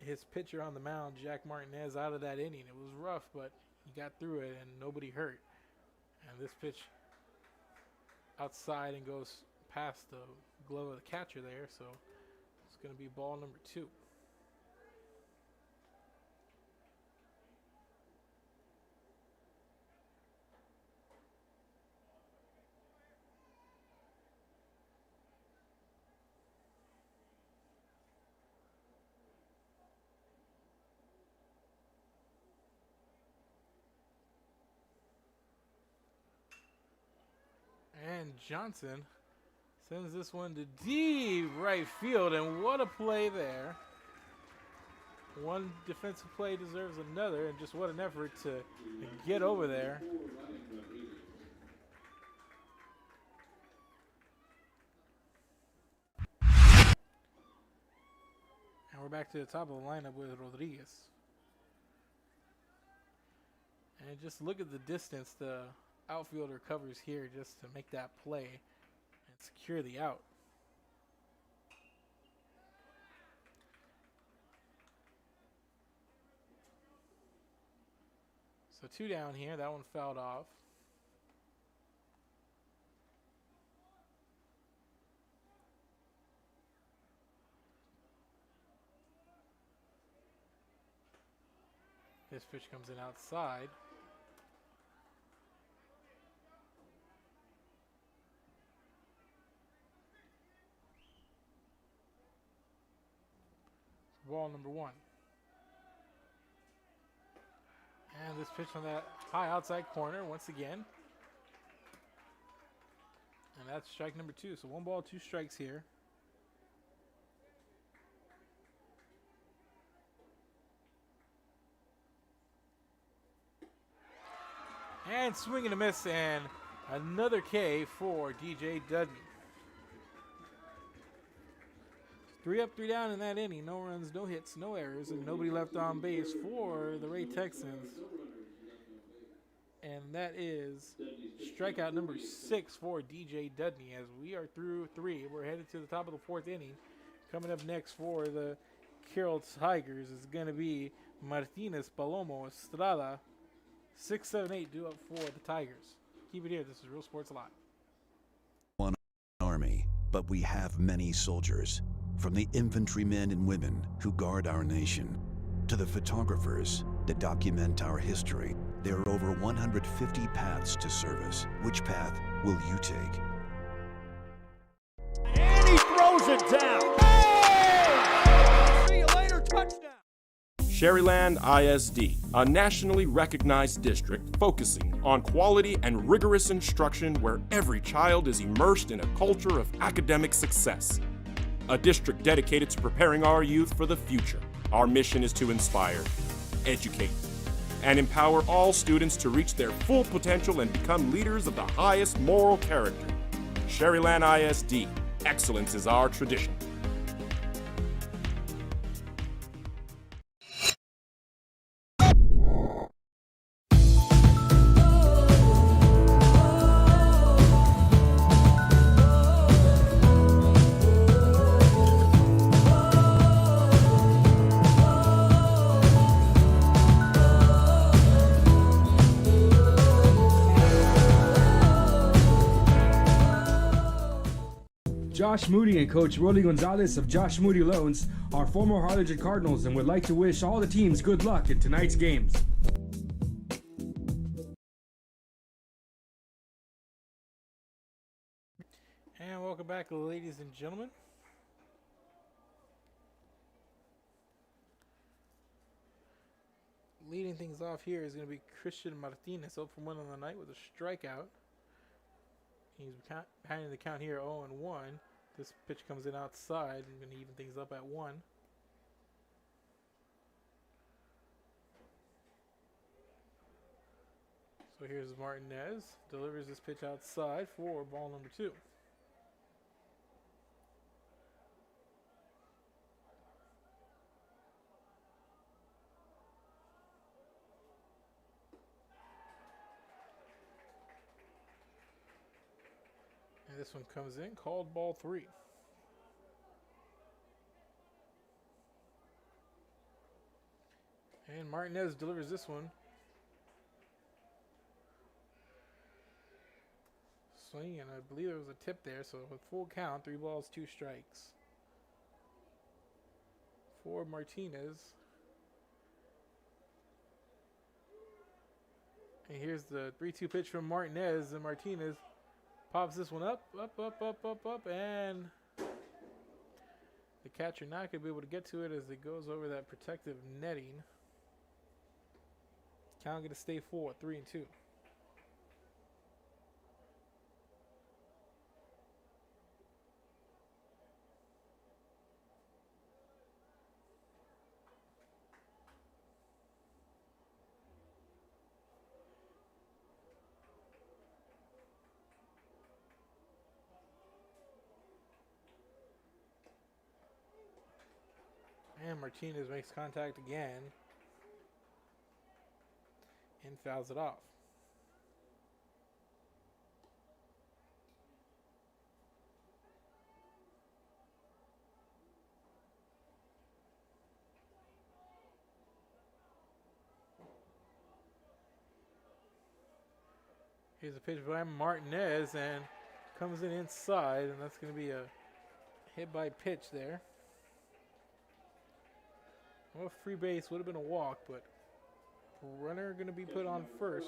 S3: his pitcher on the mound, Jack Martinez, out of that inning. It was rough, but he got through it and nobody hurt. And this pitch outside and goes past the glove of the catcher there, so it's going to be ball number 2. And Johnson sends this one to deep right field, and what a play there. One defensive play deserves another, and just what an effort to get over there. And we're back to the top of the lineup with Rodriguez. And just look at the distance the outfielder covers here just to make that play and secure the out. So 2 down here. That one fouled off. This pitch comes in outside. Ball number 1. And this pitch on that high outside corner once again. And that's strike number 2. So 1 ball, 2 strikes here. And swing and a miss, and another K for DJ Dudney. 3 up, 3 down in that inning. No runs, no hits, no errors, and nobody left on base for the Ray Texans. And that is strikeout number 6 for DJ Dudney, as we are through 3. We're headed to the top of the 4th inning. Coming up next for the Carroll Tigers is going to be Martinez, Palomo, Estrada. 6, 7, 8 due up for the Tigers. Keep it here. This is Real Sports Live.
S6: One army, but we have many soldiers. From the infantrymen and women who guard our nation, to the photographers that document our history, there are over 150 paths to service. Which path will you take?
S1: And he throws it down. Hey! See you later, touchdown.
S7: Sherryland ISD, a nationally recognized district focusing on quality and rigorous instruction where every child is immersed in a culture of academic success. A district dedicated to preparing our youth for the future. Our mission is to inspire, educate, and empower all students to reach their full potential and become leaders of the highest moral character. Sherryland ISD, excellence is our tradition.
S11: Josh Moody and Coach Rolly Gonzalez of Josh Moody Loans are former Harlingen Cardinals and would like to wish all the teams good luck in tonight's games.
S3: And welcome back, ladies and gentlemen. Leading things off here is going to be Christian Martinez, 0 for 1 on the night with a strikeout. He's behind the count here, 0-1. This pitch comes in outside and going to even things up at 1. So here's Martinez, delivers this pitch outside for ball number 2. And this one comes in, called ball 3. And Martinez delivers this one. Swing, and I believe there was a tip there, so with full count, 3 balls, 2 strikes. For Martinez. And here's the 3-2 pitch from Martinez, and Martinez pops this one up, and the catcher not going to be able to get to it as it goes over that protective netting. Count going to stay full at 3-2. And Martinez makes contact again and fouls it off. Here's a pitch by Martinez and comes in inside, and that's going to be a hit by pitch there. Well, free base would have been a walk, but runner going to be put on first.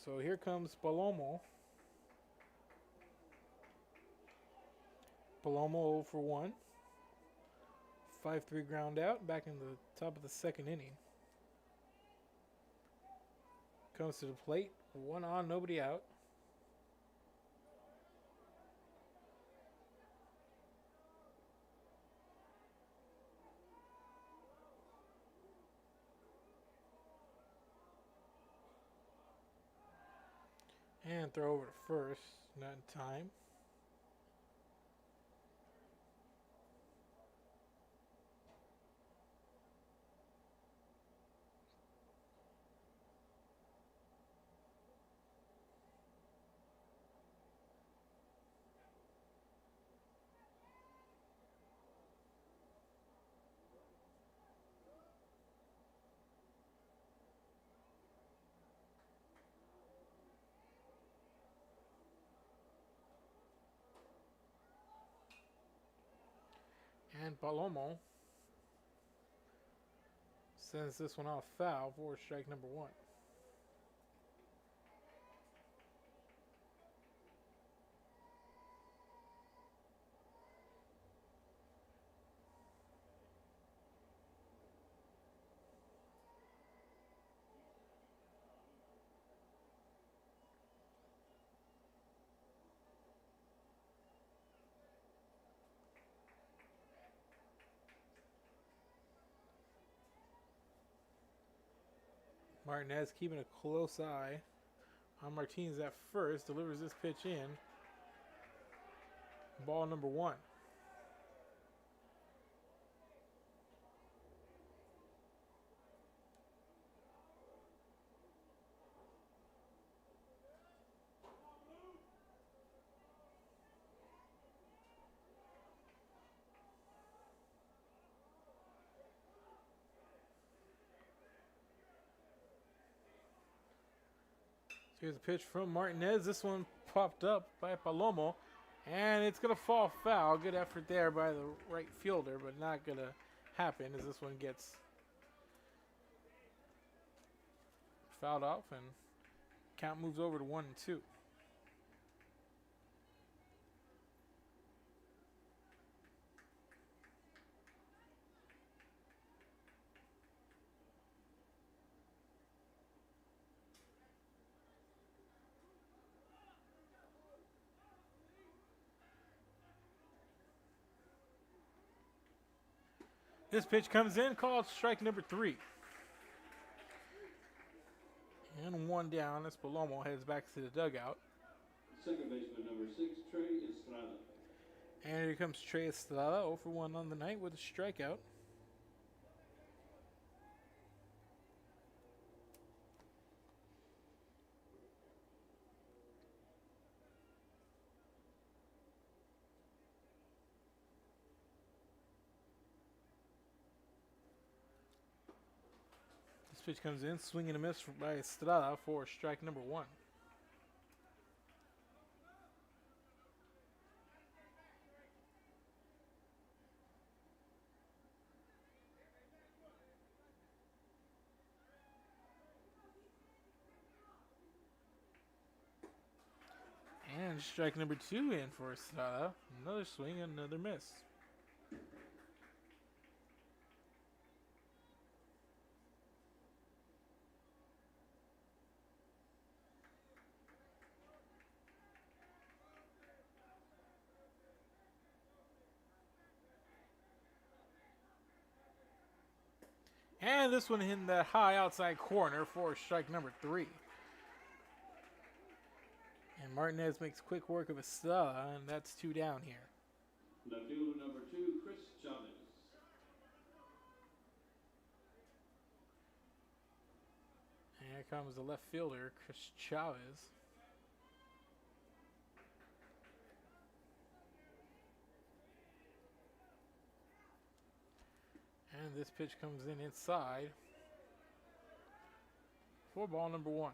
S3: So here comes Palomo. Palomo 0 for 1. 5-3 ground out, back in the top of the second inning. Comes to the plate, 1 on, nobody out. And throw over to first, not in time. And Palomo sends this one off foul for strike number 1. Martinez keeping a close eye on Martinez at first. Delivers this pitch in. Ball number 1. Here's a pitch from Martinez. This one popped up by Palomo, and it's going to fall foul. Good effort there by the right fielder, but not going to happen as this one gets fouled off, and count moves over to 1-2. This pitch comes in, called strike number 3. And 1 down as Palomo heads back to the dugout.
S12: Second baseman number 6, Trey Estrada.
S3: And here comes Trey Estrada, 0 for 1 on the night with a strikeout. Pitch comes in, swing and a miss by Estrada for strike number 1. And strike number 2 in for Estrada. Another swing, another miss. And this one hitting that high outside corner for strike number 3. And Martinez makes quick work of Estrada, and that's 2 down here.
S12: Left fielder number 2, Chris Chavez.
S3: And here comes the left fielder, Chris Chavez. And this pitch comes in inside for ball number 1.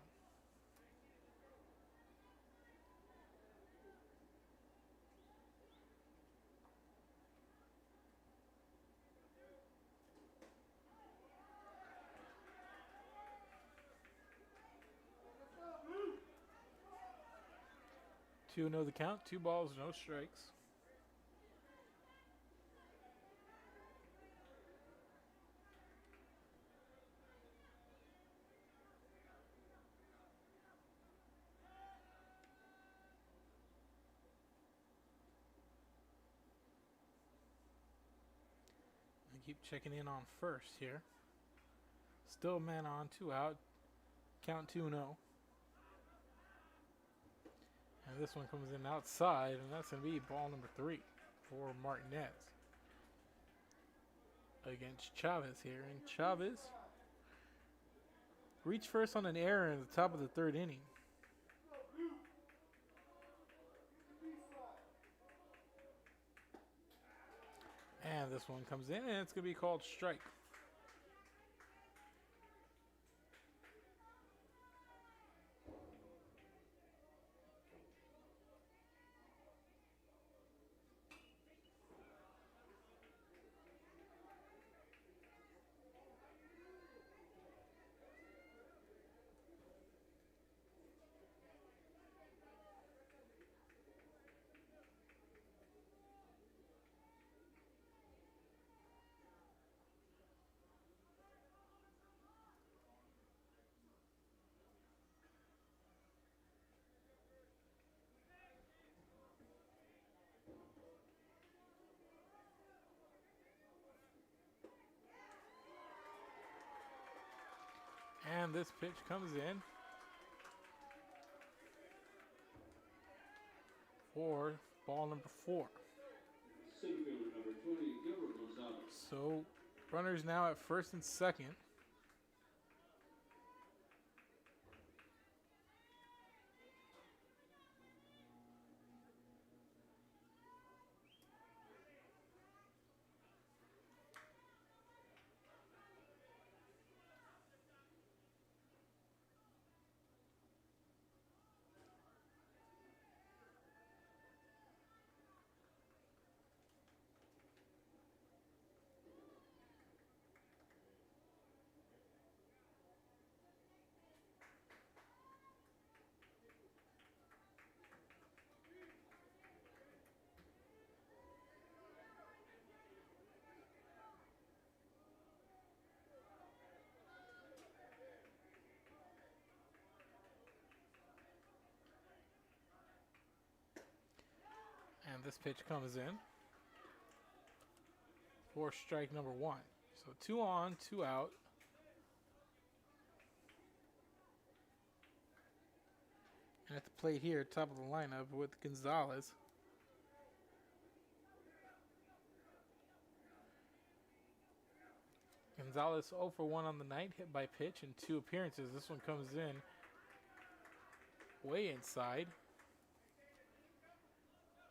S3: Two know the count, 2 balls, no strikes. Keep checking in on first here. Still a man on, 2 out. Count 2-0. And this one comes in outside, and that's going to be ball number 3 for Martinez against Chavez here. And Chavez reached first on an error in the top of the 3rd inning. And this one comes in, and it's going to be called strike. And this pitch comes in for ball number 4.
S12: Center fielder number 20, Gilbert Gonzalez.
S3: So runners now at first and second. And this pitch comes in for strike number 1. So 2 on, 2 out. And at the plate here, top of the lineup with Gonzalez. Gonzalez 0 for 1 on the night, hit by pitch in 2 appearances. This one comes in way inside.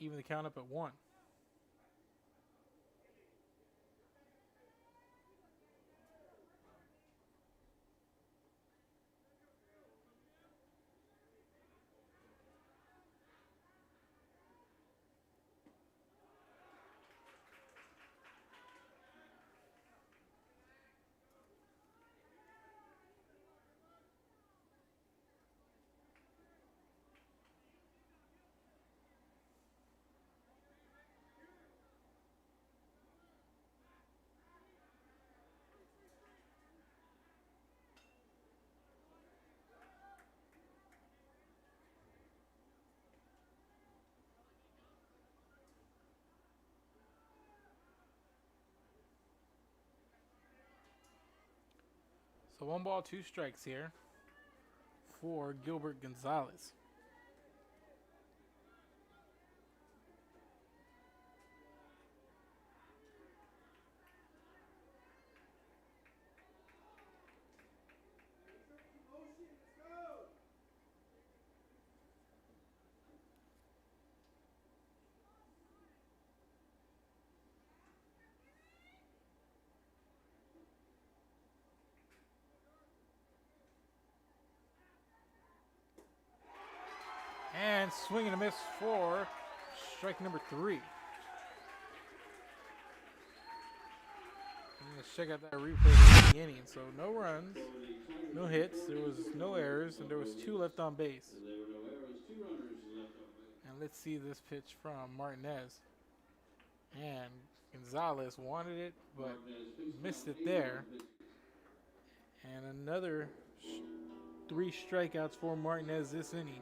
S3: Even the count up at 1. So 1 ball, 2 strikes here for Gilbert Gonzalez. And swing and a miss for strike number 3. Let's check out that replay of the inning. So no runs, no hits, there was no errors, and there was 2 left on base.
S12: There were no errors, 2 runners left on base.
S3: And let's see this pitch from Martinez. And Gonzalez wanted it, but missed it there. And another 3 strikeouts for Martinez this inning.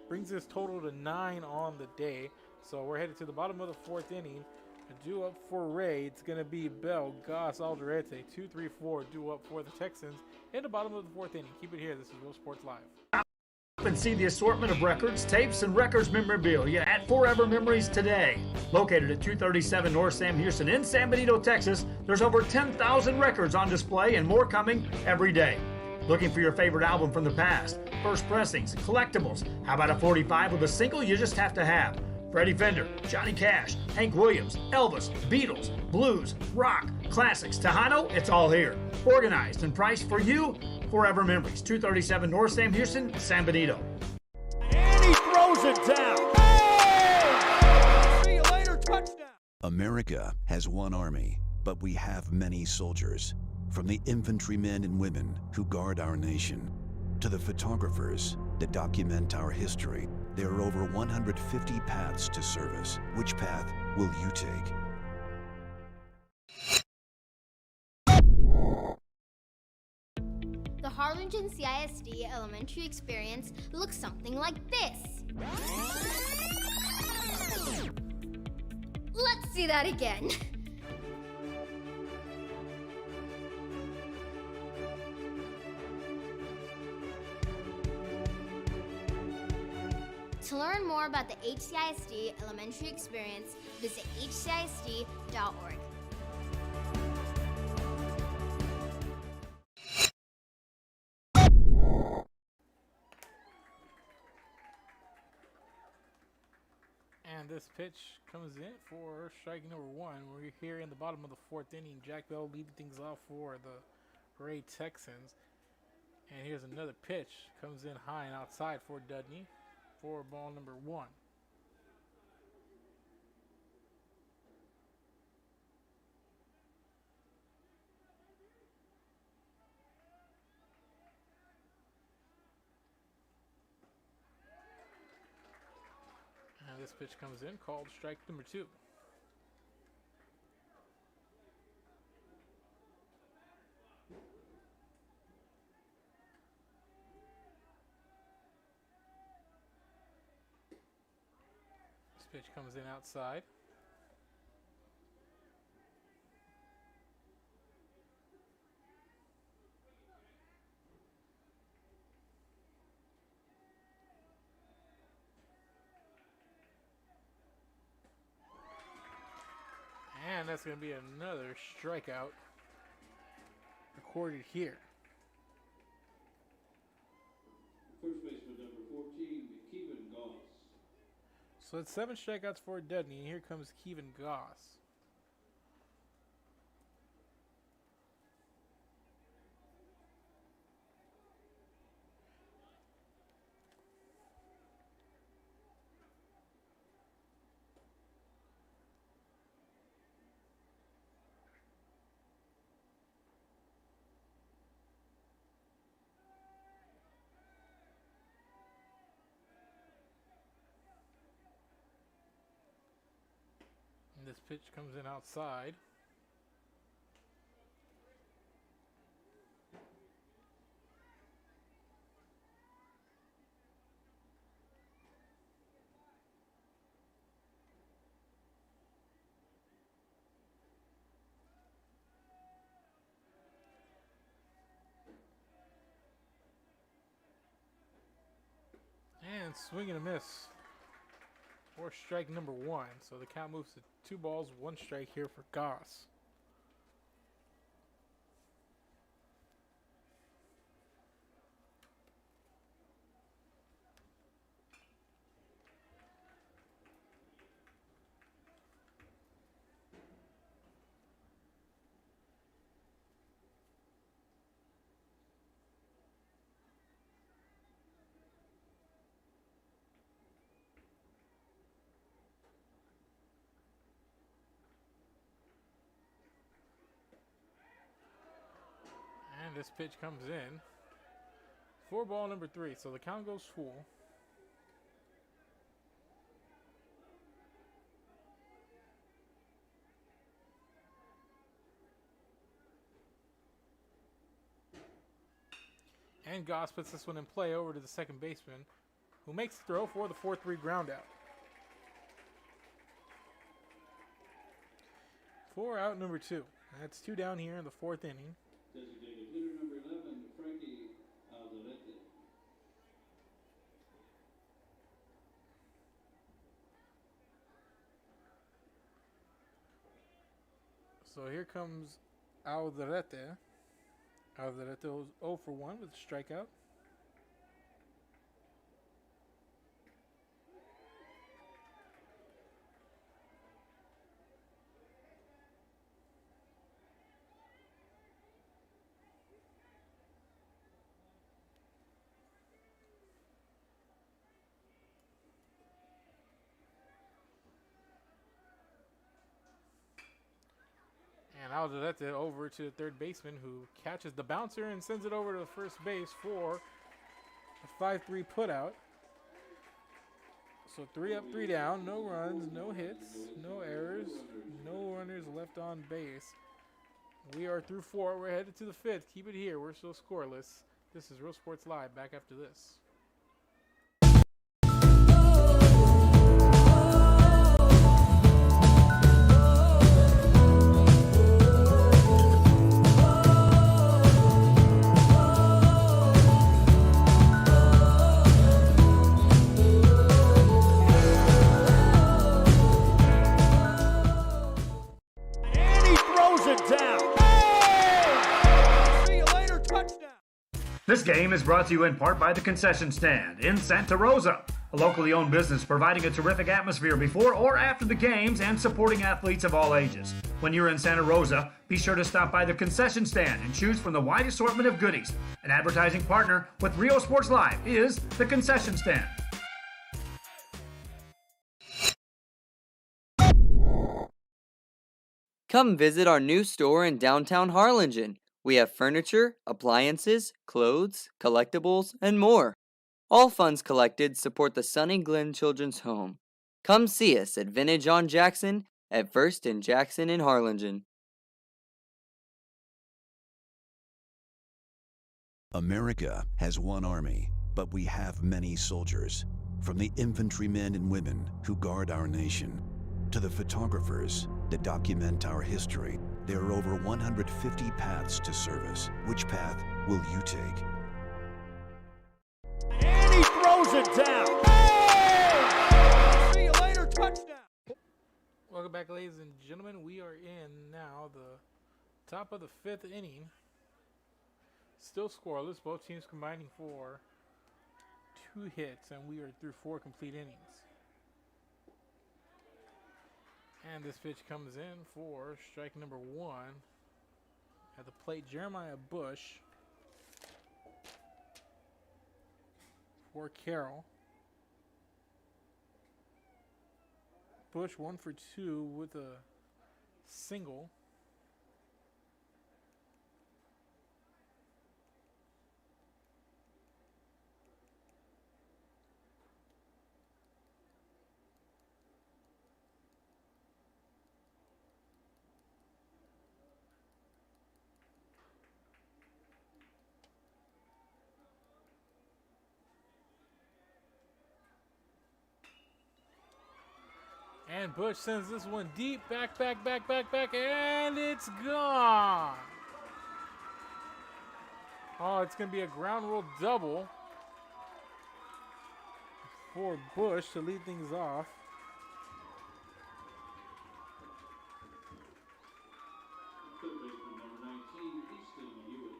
S3: Brings this total to 9 on the day. So we're headed to the bottom of the 4th inning. A due up for Ray. It's going to be Bell, Goss, Alderete. 2-3-4 due up for the Texans in the bottom of the 4th inning. Keep it here. This is Real Sports Live.
S4: And see the assortment of records, tapes, and records memorabilia at Forever Memories today. Located at 237 North Sam Houston in San Benito, Texas, there's over 10,000 records on display and more coming every day. Looking for your favorite album from the past, first pressings, collectibles. How about a 45 with a single you just have to have? Freddie Fender, Johnny Cash, Hank Williams, Elvis, Beatles, blues, rock, classics, Tejano, it's all here. Organized and priced for you. Forever Memories, 237 North Sam Houston, San Benito.
S1: And he throws it down. Hey! See you later, touchdown.
S6: America has one army, but we have many soldiers. From the infantrymen and women who guard our nation, to the photographers that document our history, there are over 150 paths to service. Which path will you take?
S8: The Harlingen CISD elementary experience looks something like this. Let's see that again. To learn more about the HCISD elementary experience, visit hcisd.org.
S3: And this pitch comes in for strike number one. We're here in the bottom of the fourth inning. Jack Bell leading things off for the Ray Texans. And here's another pitch. Comes in high and outside for Dudney for ball number one. And this pitch comes in, called strike number two. This pitch comes in outside. And that's going to be another strikeout recorded here.
S12: First baseman number 14, Kevin Goss.
S3: So it's 7 strikeouts for Dudney, and here comes Kevin Goss. This pitch comes in outside. And swing and a miss for strike number one. So the count moves to 2 balls, 1 strike here for Goss. And this pitch comes in for ball number 3. So the count goes full. And Goss puts this one in play over to the second baseman, who makes the throw for the 4-3 ground out. For out number 2. That's 2 down here in the 4th inning.
S12: Designated hitter number 11, Frankie Alderete.
S3: So here comes Alderete. Alderete was 0 for 1 with a strikeout. And Alderete over to the third baseman, who catches the bouncer and sends it over to the first base for a 5-3 putout. So 3 up, 3 down, no runs, no hits, no errors, no runners left on base. We are through 4. We're headed to the 5th. Keep it here. We're still scoreless. This is Real Sports Live. Back after this.
S4: This game is brought to you in part by the Concession Stand in Santa Rosa, a locally owned business providing a terrific atmosphere before or after the games and supporting athletes of all ages. When you're in Santa Rosa, be sure to stop by the Concession Stand and choose from the wide assortment of goodies. An advertising partner with Rio Sports Live is the Concession Stand.
S9: Come visit our new store in downtown Harlingen. We have furniture, appliances, clothes, collectibles, and more. All funds collected support the Sunny Glen Children's Home. Come see us at Vintage on Jackson at First and Jackson in Harlingen.
S6: America has one army, but we have many soldiers. From the infantrymen and women who guard our nation, to the photographers that document our history, there are over 150 paths to service. Which path will you take?
S1: And he throws it down. Hey! See you later, touchdown.
S3: Welcome back, ladies and gentlemen. We are in now the top of the 5th inning. Still scoreless. Both teams combining for 2 hits, and we are through 4 complete innings. And this pitch comes in for strike number 1. At the plate, Jeremiah Bush for Carroll. Bush 1 for 2 with a single. And Bush sends this one deep, back, and it's gone. Oh, it's going to be a ground rule double for Bush to lead things off.
S12: Third baseman number 19, Easton Hewitt.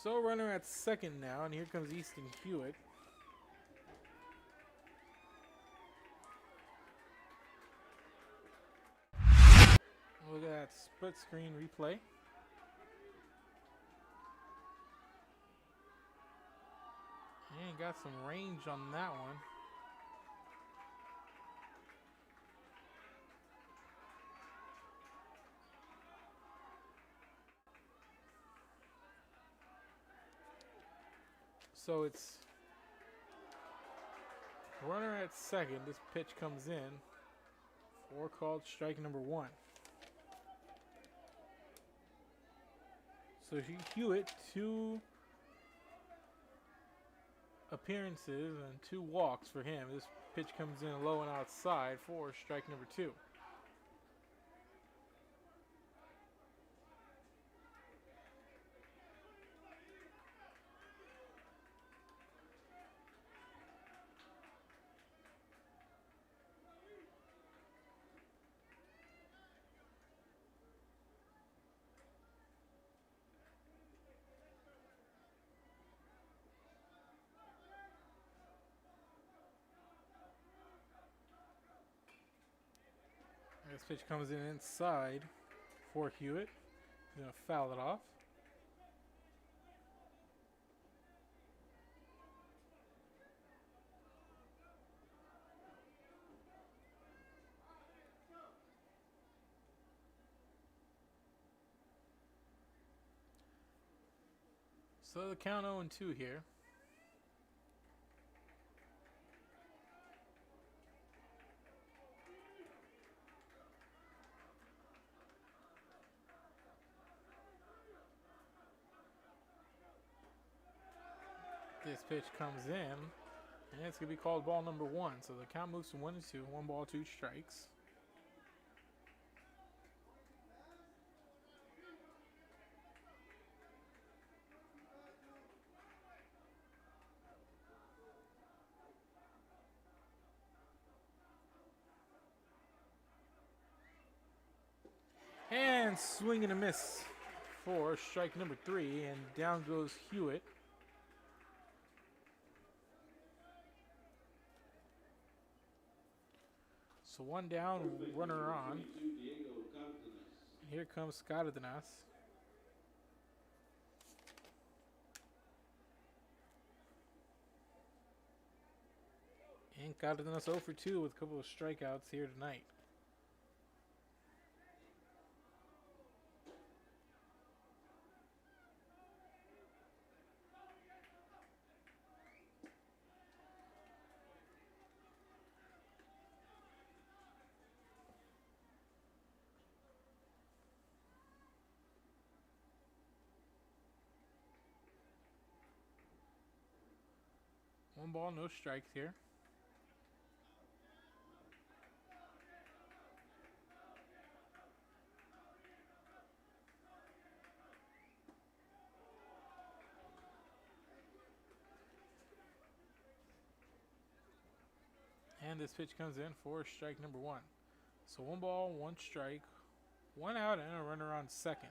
S3: So runner at second now, and here comes Easton Hewitt. Look at that split screen replay. And got some range on that one. So it's runner at second. This pitch comes in for called strike number 1. So Hewitt, 2 appearances and 2 walks for him. This pitch comes in low and outside for strike number 2. This pitch comes in inside for Hewitt. He's going to foul it off. So the count 0-2 here. This pitch comes in, and it's going to be called ball number 1. So the count moves to 1-2, 1 ball, 2 strikes. And swing and a miss for strike number 3, and down goes Hewitt. So 1 down, runner on. Here comes Cardenas. And Cardenas 0 for 2 with a couple of strikeouts here tonight. One ball, no strikes here. And this pitch comes in for strike number 1. So 1 ball, 1 strike, 1 out, and a runner on second.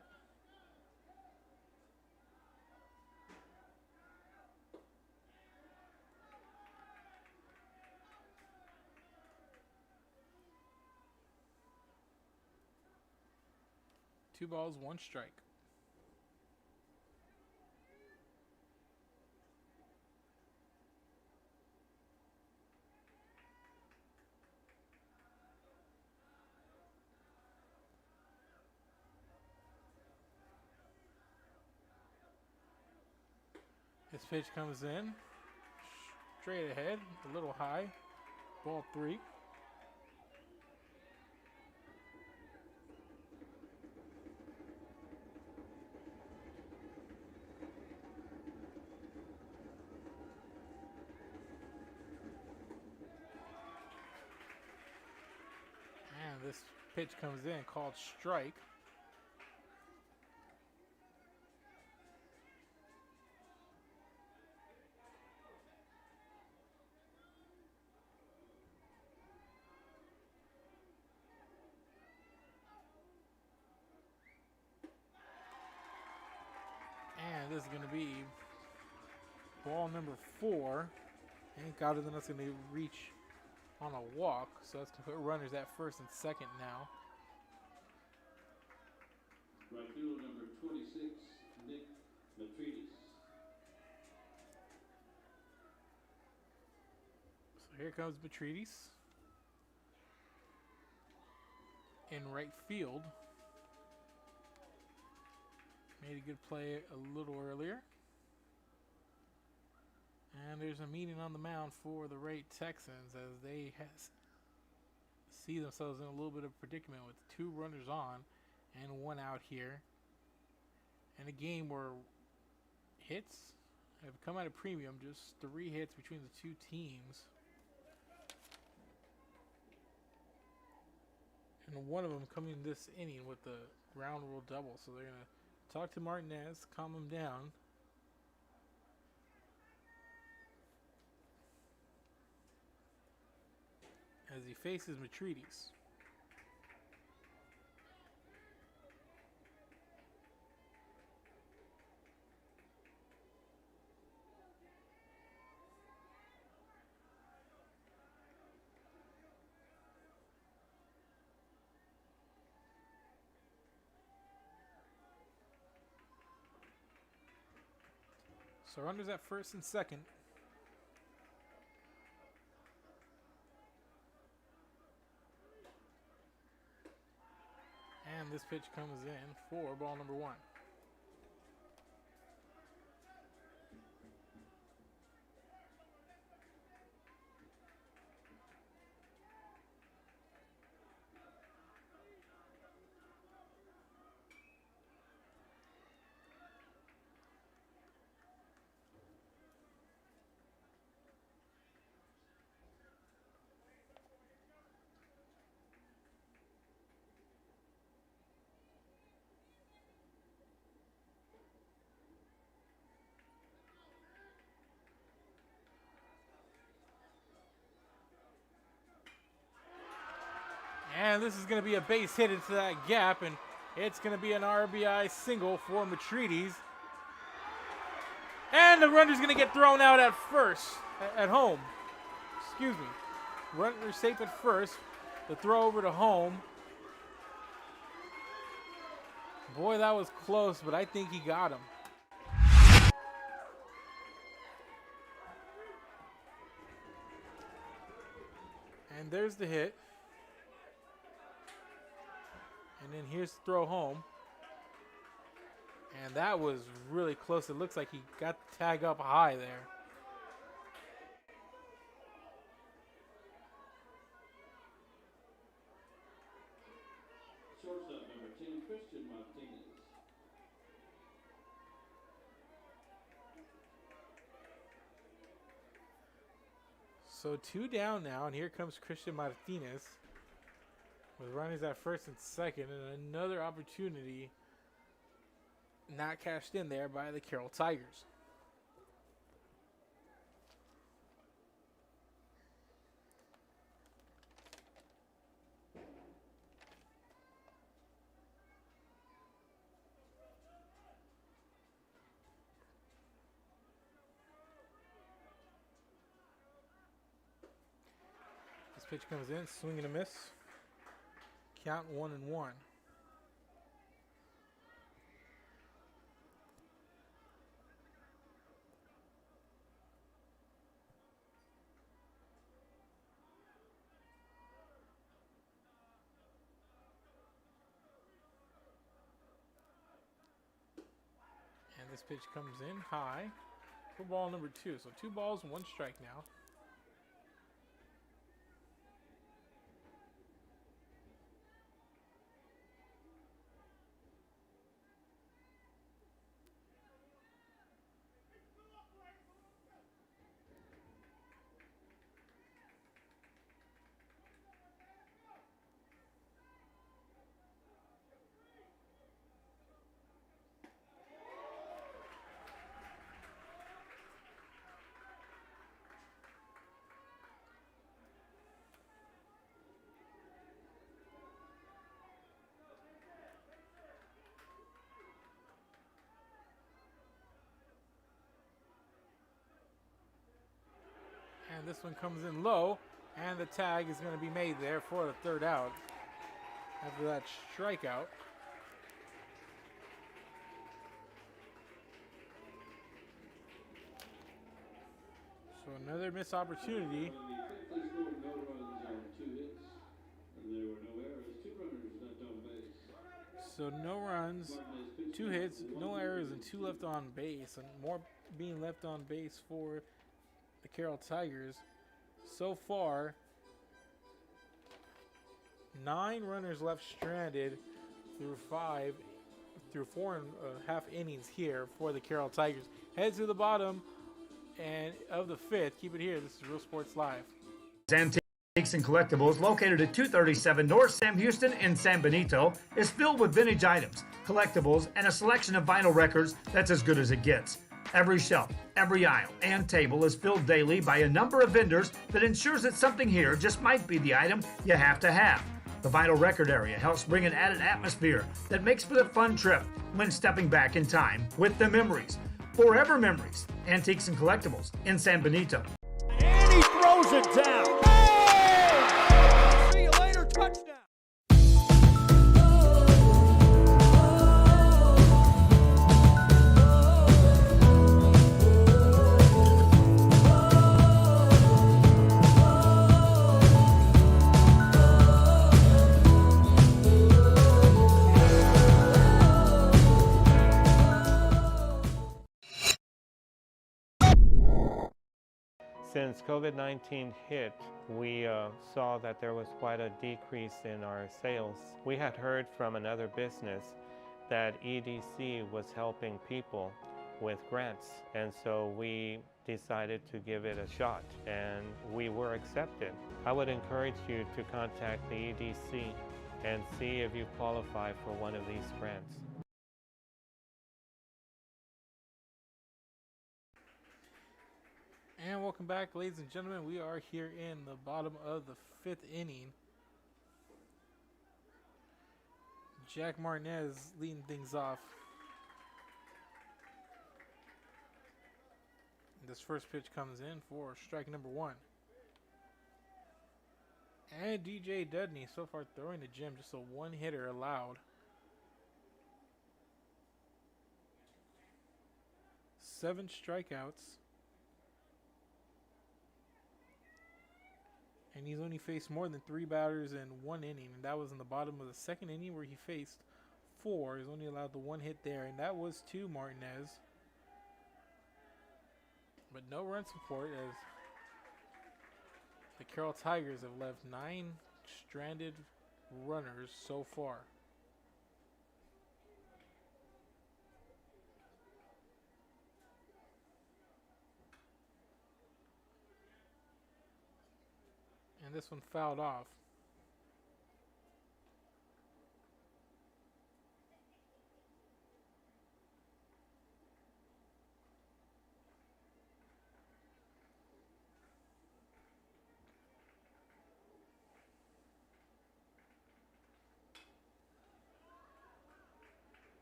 S3: Two balls, 1 strike. This pitch comes in straight ahead, a little high, ball 3. And this pitch comes in called strike. And this is going to be ball number 4. And Cardenas going to reach on a walk, so that's to put runners at first and second now.
S12: Right fielder number 26, Nick Matridis.
S3: So here comes Matridis in right field. Made a good play a little earlier. And there's a meeting on the mound for the Wright Texans as they see themselves in a little bit of predicament with 2 runners on and 1 out here. And a game where hits have come at a premium, just 3 hits between the 2 teams. And one of them coming this inning with the ground rule double. So they're going to talk to Martinez, calm him down. As he faces Matridis. So runners at first and second. And this pitch comes in for ball number 1. And this is going to be a base hit into that gap, and It's going to be an RBI single for Matrides. And the runner's going to get thrown out at first, at home. Excuse me. Runner safe at first. The throw over to home. Boy, that was close, but I think he got him. And there's the hit. And then here's the throw home. And that was really close. It looks like he got the tag up high there.
S12: Shortstop number 10, Christian Martinez.
S3: So 2 down now, and here comes Christian Martinez with runners at first and second, and another opportunity not cashed in there by the Carroll Tigers. This pitch comes in, swing and a miss. Count 1-1. And this pitch comes in high for ball number 2. So 2 balls, 1 strike now. And this one comes in low, and the tag is going to be made there for the 3rd out after that strikeout. So another missed opportunity.
S12: They scored no runs on 2 hits, and there were no errors. 2 runners left on base.
S3: So no runs, 2 hits, no errors, and 2 left on base, and more being left on base for the Carroll Tigers. So far, 9 runners left stranded through 4.5 innings here for the Carroll Tigers. Head to the bottom and of the 5th. Keep it here. This is Real Sports Live.
S4: Antiques and Collectibles, located at 237 North Sam Houston in San Benito, is filled with vintage items, collectibles, and a selection of vinyl records that's as good as it gets. Every shelf, every aisle, and table is filled daily by a number of vendors that ensures that something here just might be the item you have to have. The vinyl record area helps bring an added atmosphere that makes for a fun trip when stepping back in time with the memories. Forever memories, Antiques and Collectibles in San Benito.
S1: And he throws it down. Hey! See you later, touchdown.
S5: Since COVID-19 hit, we saw that there was quite a decrease in our sales. We had heard from another business that EDC was helping people with grants, and so we decided to give it a shot, and we were accepted. I would encourage you to contact the EDC and see if you qualify for one of these grants.
S3: And welcome back, ladies and gentlemen. We are here in the bottom of the 5th inning. Jack Martinez leading things off. This first pitch comes in for strike number 1. And DJ Dudney so far throwing the gym, just a one hitter allowed. 7 strikeouts. And he's only faced more than 3 batters in 1 inning. And that was in the bottom of the 2nd inning where he faced 4. He's only allowed the 1 hit there. And that was to Martinez. But no run support as the Carroll Tigers have left 9 stranded runners so far. And this one fouled off.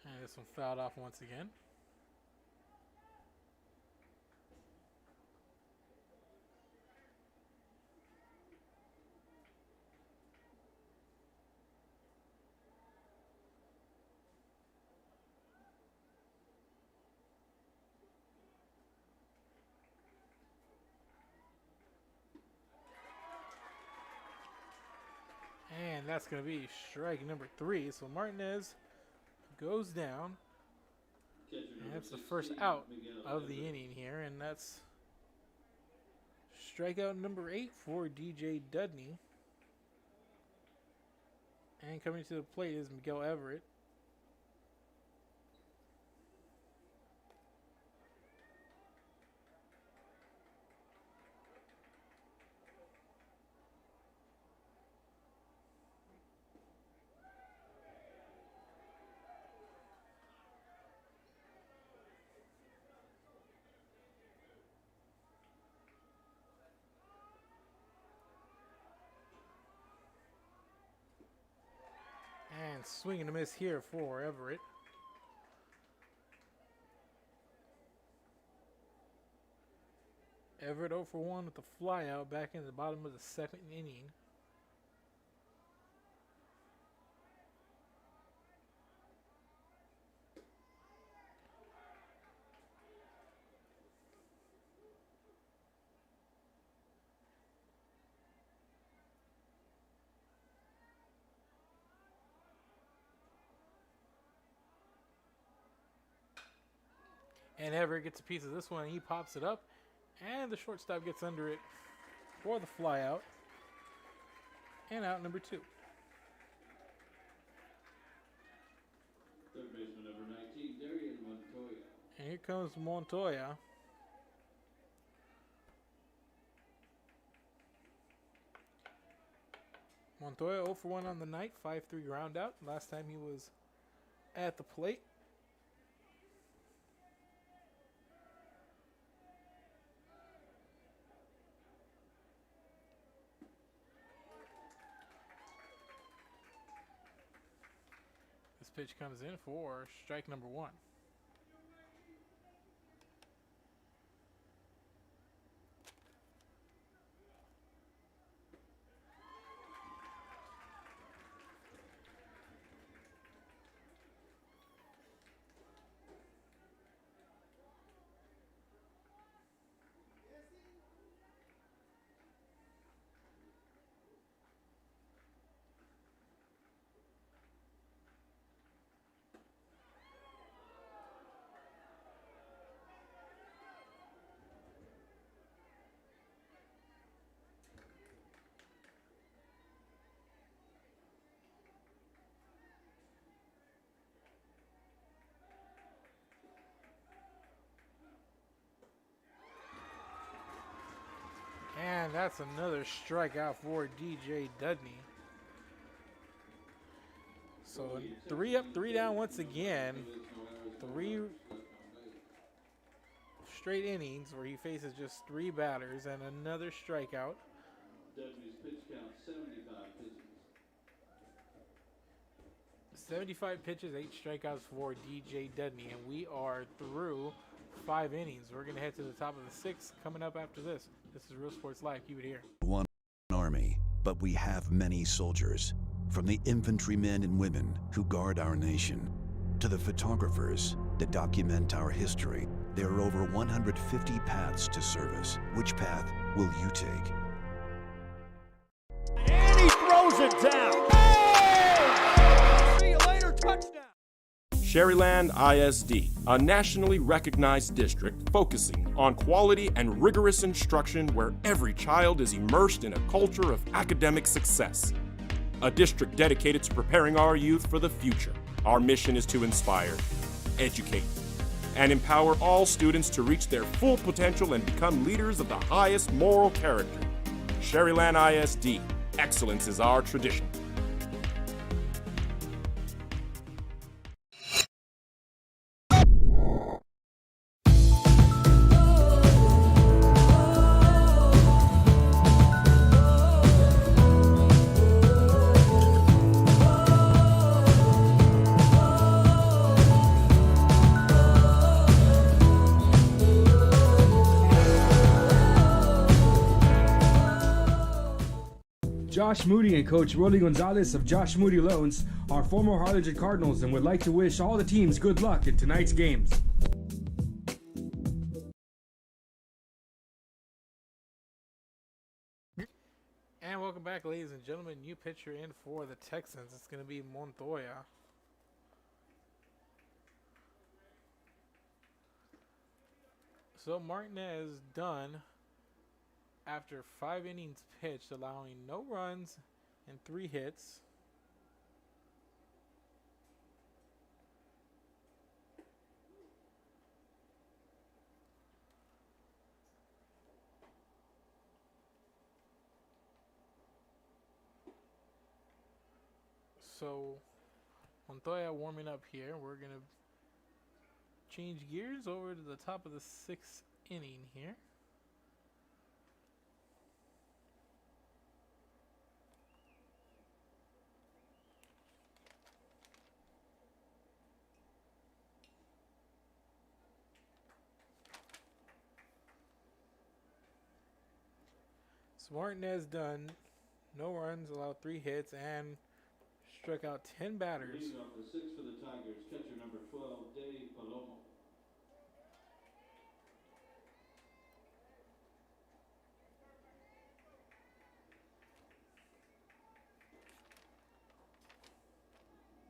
S3: And this one fouled off once again. And that's going to be strike number 3. So Martinez goes down. And that's the first out of the inning here. And that's strikeout number 8 for DJ Dudney. And coming to the plate is Miguel Everett. And swing and a miss here for Everett. Everett 0 for 1 with the fly out back in the bottom of the 2nd inning. And Everett gets a piece of this one. He pops it up. And the shortstop gets under it for the fly out. And out number 2.
S12: Third baseman number 19, Darian Montoya.
S3: And here comes Montoya. Montoya 0 for 1 on the night. 5-3 ground out. Last time he was at the plate. This pitch comes in for strike number 1. And that's another strikeout for DJ Dudney. So 3 up, 3 down once again. 3 straight innings where he faces just 3 batters and another strikeout.
S12: Dudney's pitch count 75 pitches.
S3: 75 pitches, 8 strikeouts for DJ Dudney, and we are through 5 innings. We're going to head to the top of the 6th coming up after this. This is Real Sports Live. Keep it here.
S6: One army, but we have many soldiers. From the infantrymen and women who guard our nation, to the photographers that document our history, there are over 150 paths to service. Which path will you take?
S1: And he throws it down. Hey! See you later, touchdown.
S7: Sherryland ISD, a nationally recognized district focusing on quality and rigorous instruction where every child is immersed in a culture of academic success. A district dedicated to preparing our youth for the future. Our mission is to inspire, educate, and empower all students to reach their full potential and become leaders of the highest moral character. Sherryland ISD, excellence is our tradition.
S11: Josh Moody and Coach Rolly Gonzalez of Josh Moody Loans are former Harlingen Cardinals and would like to wish all the teams good luck in tonight's games.
S3: And welcome back, ladies and gentlemen. New pitcher in for the Texans. It's going to be Montoya. So Martinez done after 5 innings pitched, allowing no runs and 3 hits. So Montoya warming up here. We're going to change gears over to the top of the 6th inning here. Martinez done, no runs, allowed 3 hits, and struck out 10 batters.
S12: Leading off the 6 for the Tigers, catcher number 12, Dave Palomo.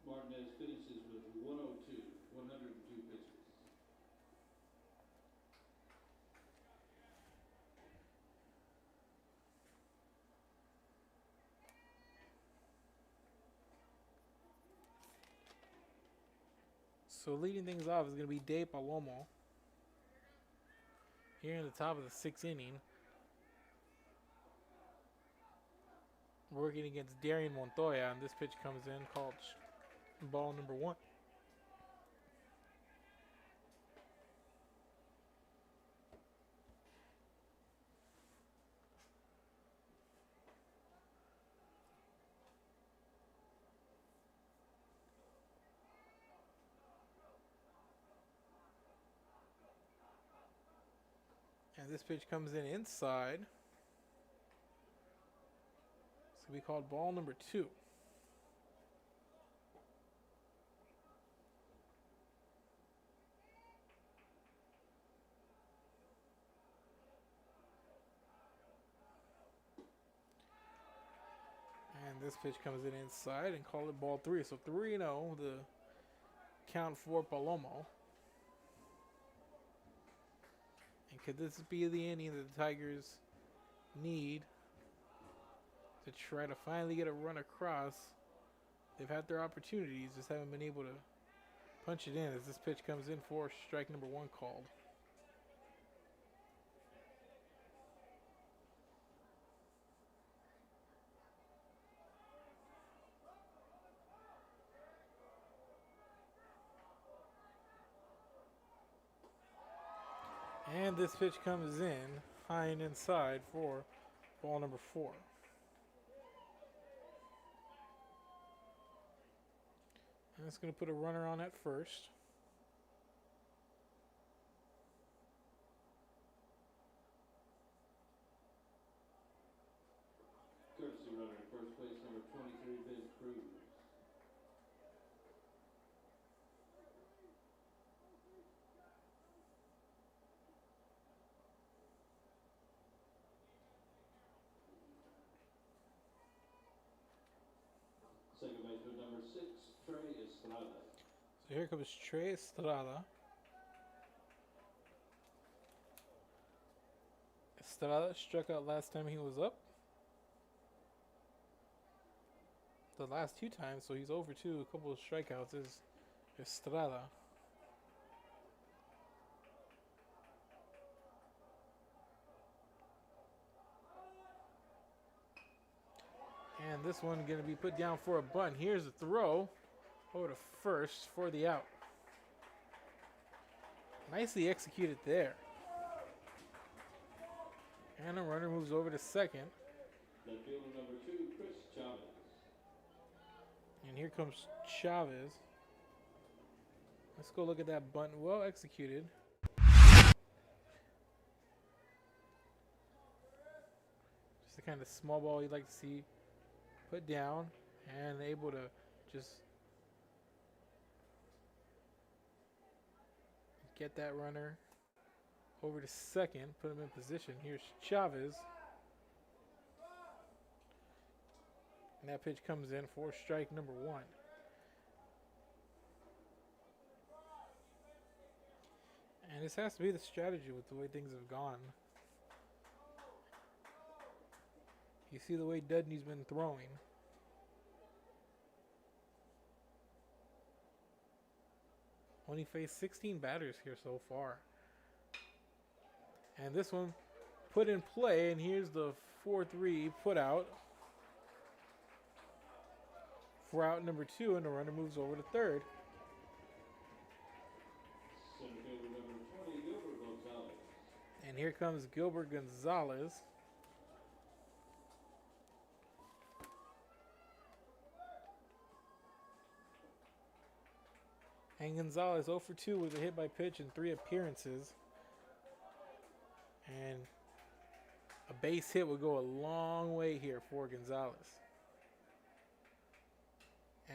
S12: Martinez finishes with 102 pitches.
S3: So leading things off is going to be Dave Palomo here in the top of the 6th inning, working against Darian Montoya, and this pitch comes in called ball number 1. And this pitch comes in inside. It's going to be called ball number 2. And this pitch comes in inside and call it ball 3. So 3-0, the count for Palomo. And could this be the inning that the Tigers need to try to finally get a run across? They've had their opportunities, just haven't been able to punch it in as this pitch comes in for strike number 1 called. And this pitch comes in high and inside for ball number 4. And it's going to put a runner on at first.
S12: Courtesy runner in first place, number 23, Ben Cruz. Second baseman, number 6, Trey Estrada.
S3: So here comes Trey Estrada. Estrada struck out last time he was up. The last 2 times, so he's over 2. A couple of strikeouts is Estrada. And this one going to be put down for a bunt. Here's the throw over to first for the out. Nicely executed there. And the runner moves over to second.
S12: Left fielder number 2, Chris Chavez.
S3: And here comes Chavez. Let's go look at that bunt. Well executed. Just the kind of small ball you'd like to see put down, and able to just get that runner over to second, put him in position. Here's Chavez. And that pitch comes in for strike number 1. And this has to be the strategy with the way things have gone. You see the way Dudney's been throwing. Only faced 16 batters here so far. And this one put in play, and here's the 4-3 put out for out number 2, and the runner moves over to third.
S12: Center fielder number 20, Gilbert Gonzalez.
S3: And here comes Gilbert Gonzalez. And Gonzalez 0 for 2 with a hit by pitch in 3 appearances. And a base hit would go a long way here for Gonzalez.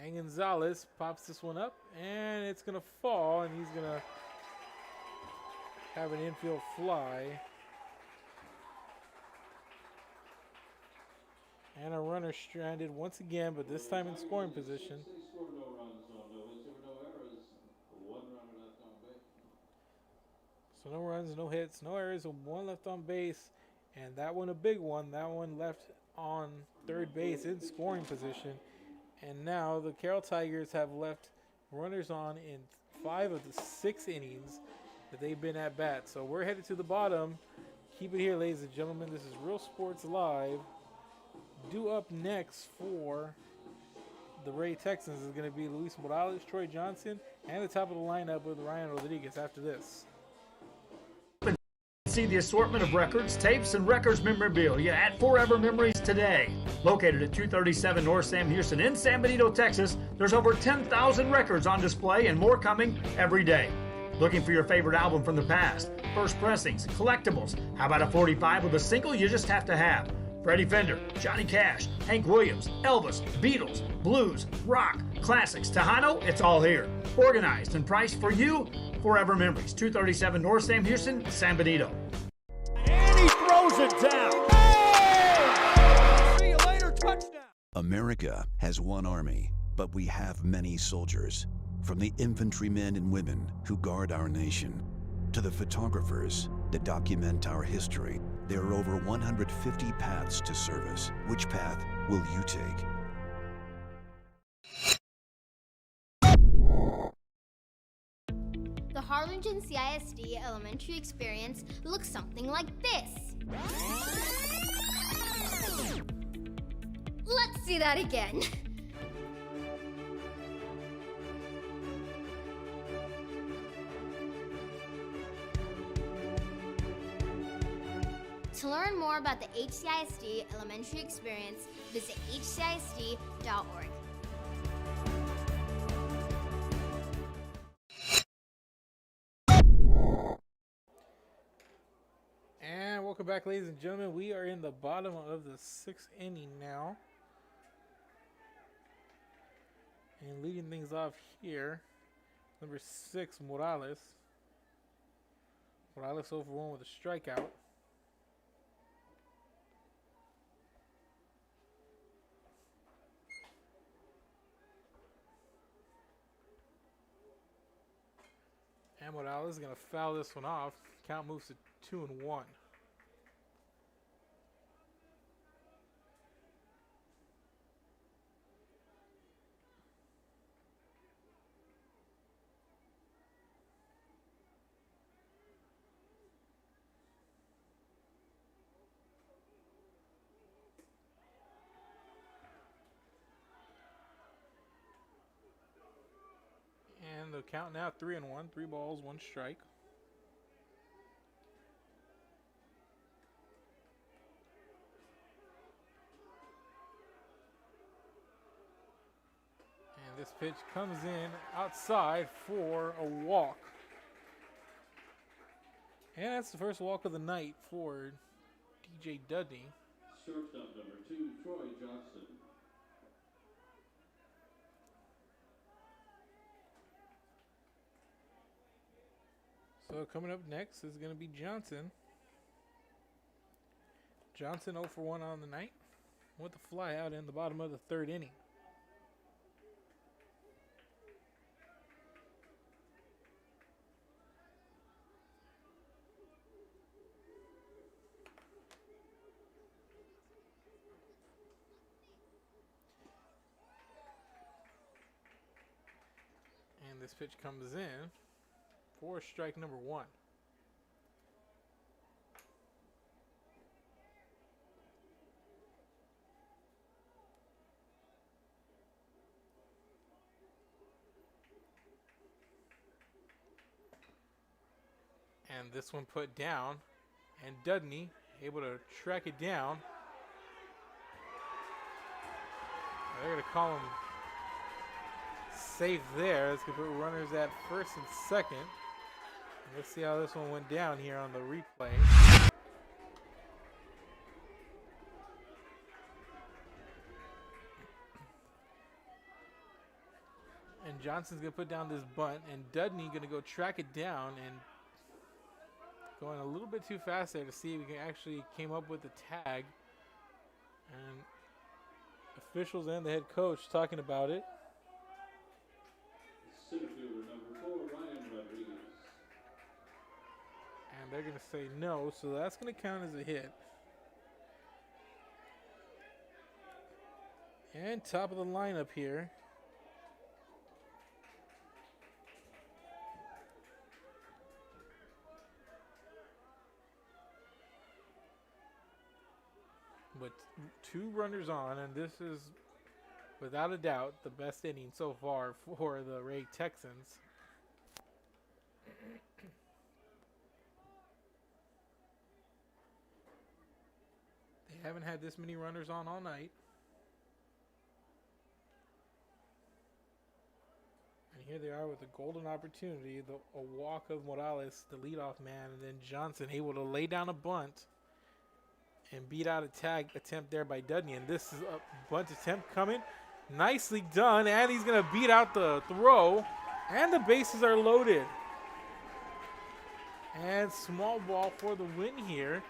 S3: And Gonzalez pops this one up, and it's going to fall, and he's going to have an infield fly. And a runner stranded once again, but this time in scoring position.
S12: They scored no runs, no hits, there were no errors. 1 runner left on base.
S3: So no runs, no hits, no errors, 1 left on base. And that one a big one. That one left on third base in scoring position. And now the Carroll Tigers have left runners on in 5 of the 6 innings that they've been at bat. So we're headed to the bottom. Keep it here, ladies and gentlemen. This is Real Sports Live. Due up next for the Ray Texans is going to be Luis Morales, Troy Johnson, and the top of the lineup with Ryan Rodriguez after this.
S4: See the assortment of records, tapes, and records memorabilia at Forever Memories today. Located at 237 North Sam Houston in San Benito, Texas, there's over 10,000 records on display and more coming every day. Looking for your favorite album from the past, first pressings, collectibles, how about a 45 with a single you just have to have? Freddie Fender, Johnny Cash, Hank Williams, Elvis, Beatles, blues, rock, classics, Tejano, it's all here. Organized and priced for you. Forever Memories, 237 North Sam Houston, San Benito.
S1: And he throws it down. Hey! See you later, touchdown.
S6: America has one army, but we have many soldiers. From the infantrymen and women who guard our nation, to the photographers that document our history, there are over 150 paths to service. Which path will you take?
S8: The Harlingen CISD elementary experience looks something like this. Let's see that again. To learn more about the HCISD elementary experience, visit hcisd.org.
S3: back, ladies and gentlemen. We are in the bottom of the 6th inning now. And leading things off here, number 6, Morales. Morales over 1 with a strikeout. And Morales is going to foul this one off. Count moves to 2-1. And the count now 3-1, 3 balls, 1 strike. And this pitch comes in outside for a walk. And that's the first walk of the night for DJ Dudney.
S12: Shortstop number 2, Troy Johnson.
S3: So coming up next is going to be Johnson. Johnson 0 for 1 on the night with a fly out in the bottom of the 3rd inning. And this pitch comes in for strike number 1. And this one put down, and Dudney able to track it down. They're going to call him safe there. Let's put runners at 1st and 2nd. Let's see how this one went down here on the replay. And Johnson's going to put down this bunt, and Dudney going to go track it down, and going a little bit too fast there to see if he actually came up with the tag. And officials and the head coach talking about it.
S12: Center fielder number 4, Ryan Rodriguez.
S3: And they're going to say no, so that's going to count as a hit. And top of the lineup here. But 2 runners on, and this is without a doubt the best inning so far for the Ray Texans. They haven't had this many runners on all night. And here they are with a golden opportunity, a walk of Morales, the leadoff man, and then Johnson able to lay down a bunt and beat out a tag attempt there by Dudney. And this is a bunt attempt coming. Nicely done, and he's going to beat out the throw, and the bases are loaded. And small ball for the win here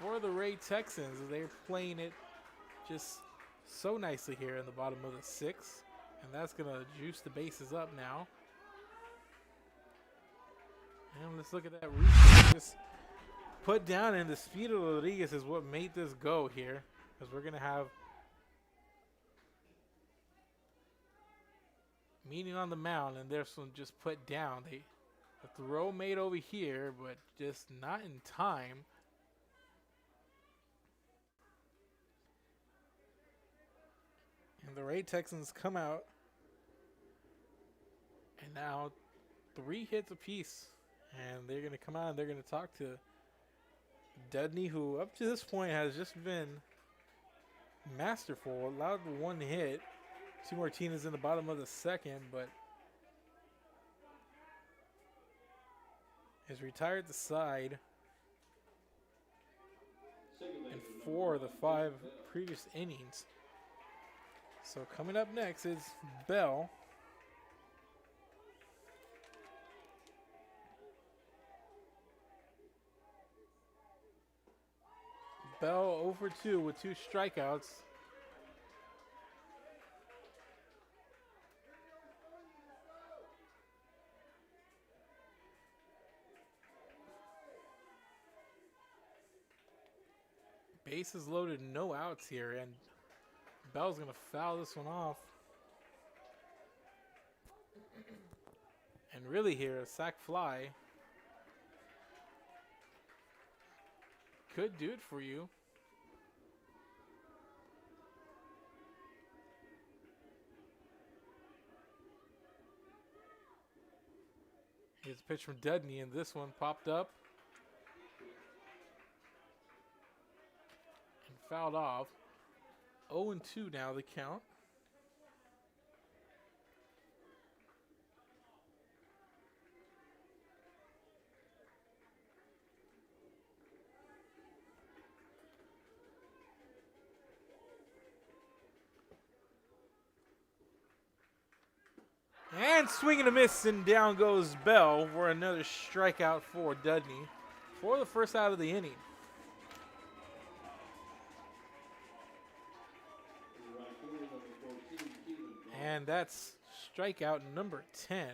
S3: for the Ray Texans. They're playing it just so nicely here in the bottom of the 6th, and that's going to juice the bases up now. And let's look at that replay. Just put down, and the speed of Rodriguez is what made this go here, because we're going to have meeting on the mound, and there's one just put down. The throw made over here, but just not in time. And the Ray Texans come out, and now 3 hits apiece, and they're going to come out and they're going to talk to Dudney, who up to this point has just been masterful. Allowed 1 hit. 2 Martinez in the bottom of the 2nd, but has retired the side. in 4 of the 5 previous innings. So coming up next is Bell. Bell 0 for 2 with 2 strikeouts. Bases loaded, no outs here, and Bell's going to foul this one off. And really here, a sac fly could do it for you. Here's a pitch from Dudney, and this one popped up and fouled off. 0-2 now the count. And swing and a miss, and down goes Bell for another strikeout for Dudney for the first out of the inning. And that's strikeout number 10.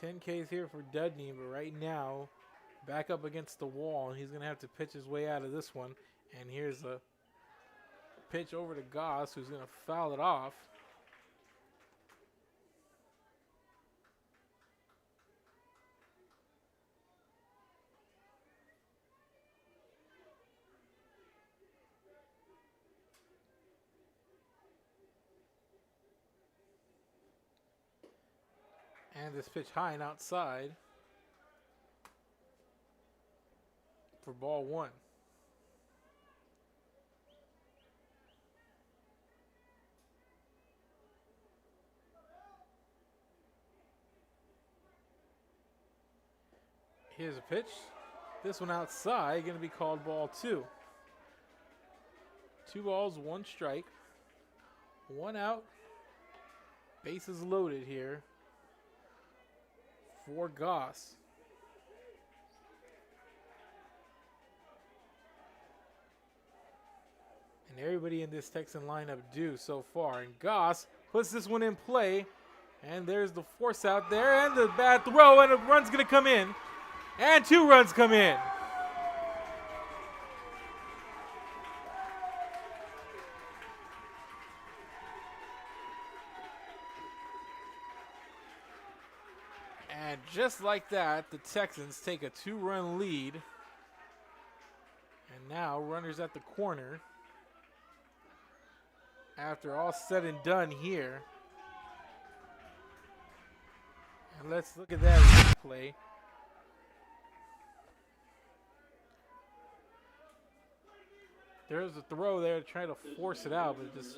S3: 10 Ks here for Dudney, but right now, back up against the wall, and he's going to have to pitch his way out of this one. And here's a pitch over to Goss, who's going to foul it off. And this pitch high and outside for ball 1. Here's a pitch. This one outside, going to be called ball 2. 2 balls, 1 strike. 1 out. Bases loaded here for Goss. And everybody in this Texan lineup do so far. And Goss puts this one in play. And there's the force out there and the bad throw, and a run's going to come in. And 2 runs come in. And just like that, the Texans take a 2-run lead. And now runners at the corner. After all said and done here. And let's look at that replay. There's a throw there trying to force it out, but just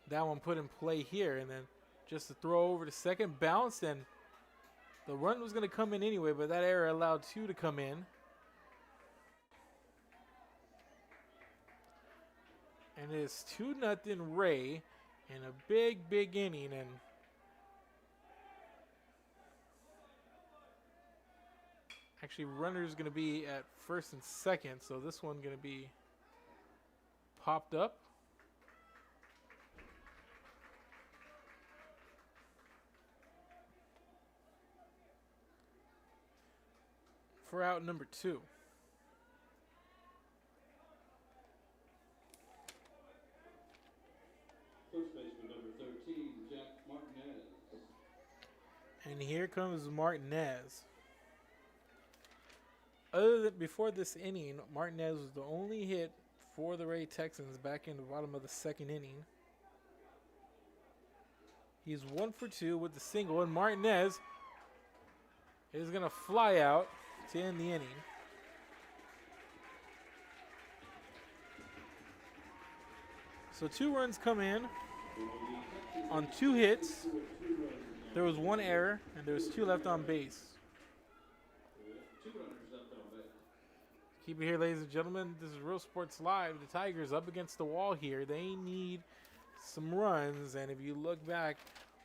S3: that one put in play here, and then just a throw over to second, bounced, and the run was going to come in anyway, but that error allowed 2 to come in. And it's 2-0 Ray in a big, big inning, and actually, runner's going to be at first and second, so this one going to be popped up. For out number 2.
S12: First baseman number 13, Jack Martinez.
S3: And here comes Martinez. Other than before this inning, Martinez was the only hit for the Ray Texans back in the bottom of the second inning. He's 1 for 2 with the single, and Martinez is going to fly out to end the inning. So 2 runs come in on 2 hits. There was one error, and there was 2 left on base.
S12: 2 runners left on base.
S3: Keep it here, ladies and gentlemen. This is Real Sports Live. The Tigers up against the wall here. They need some runs, and if you look back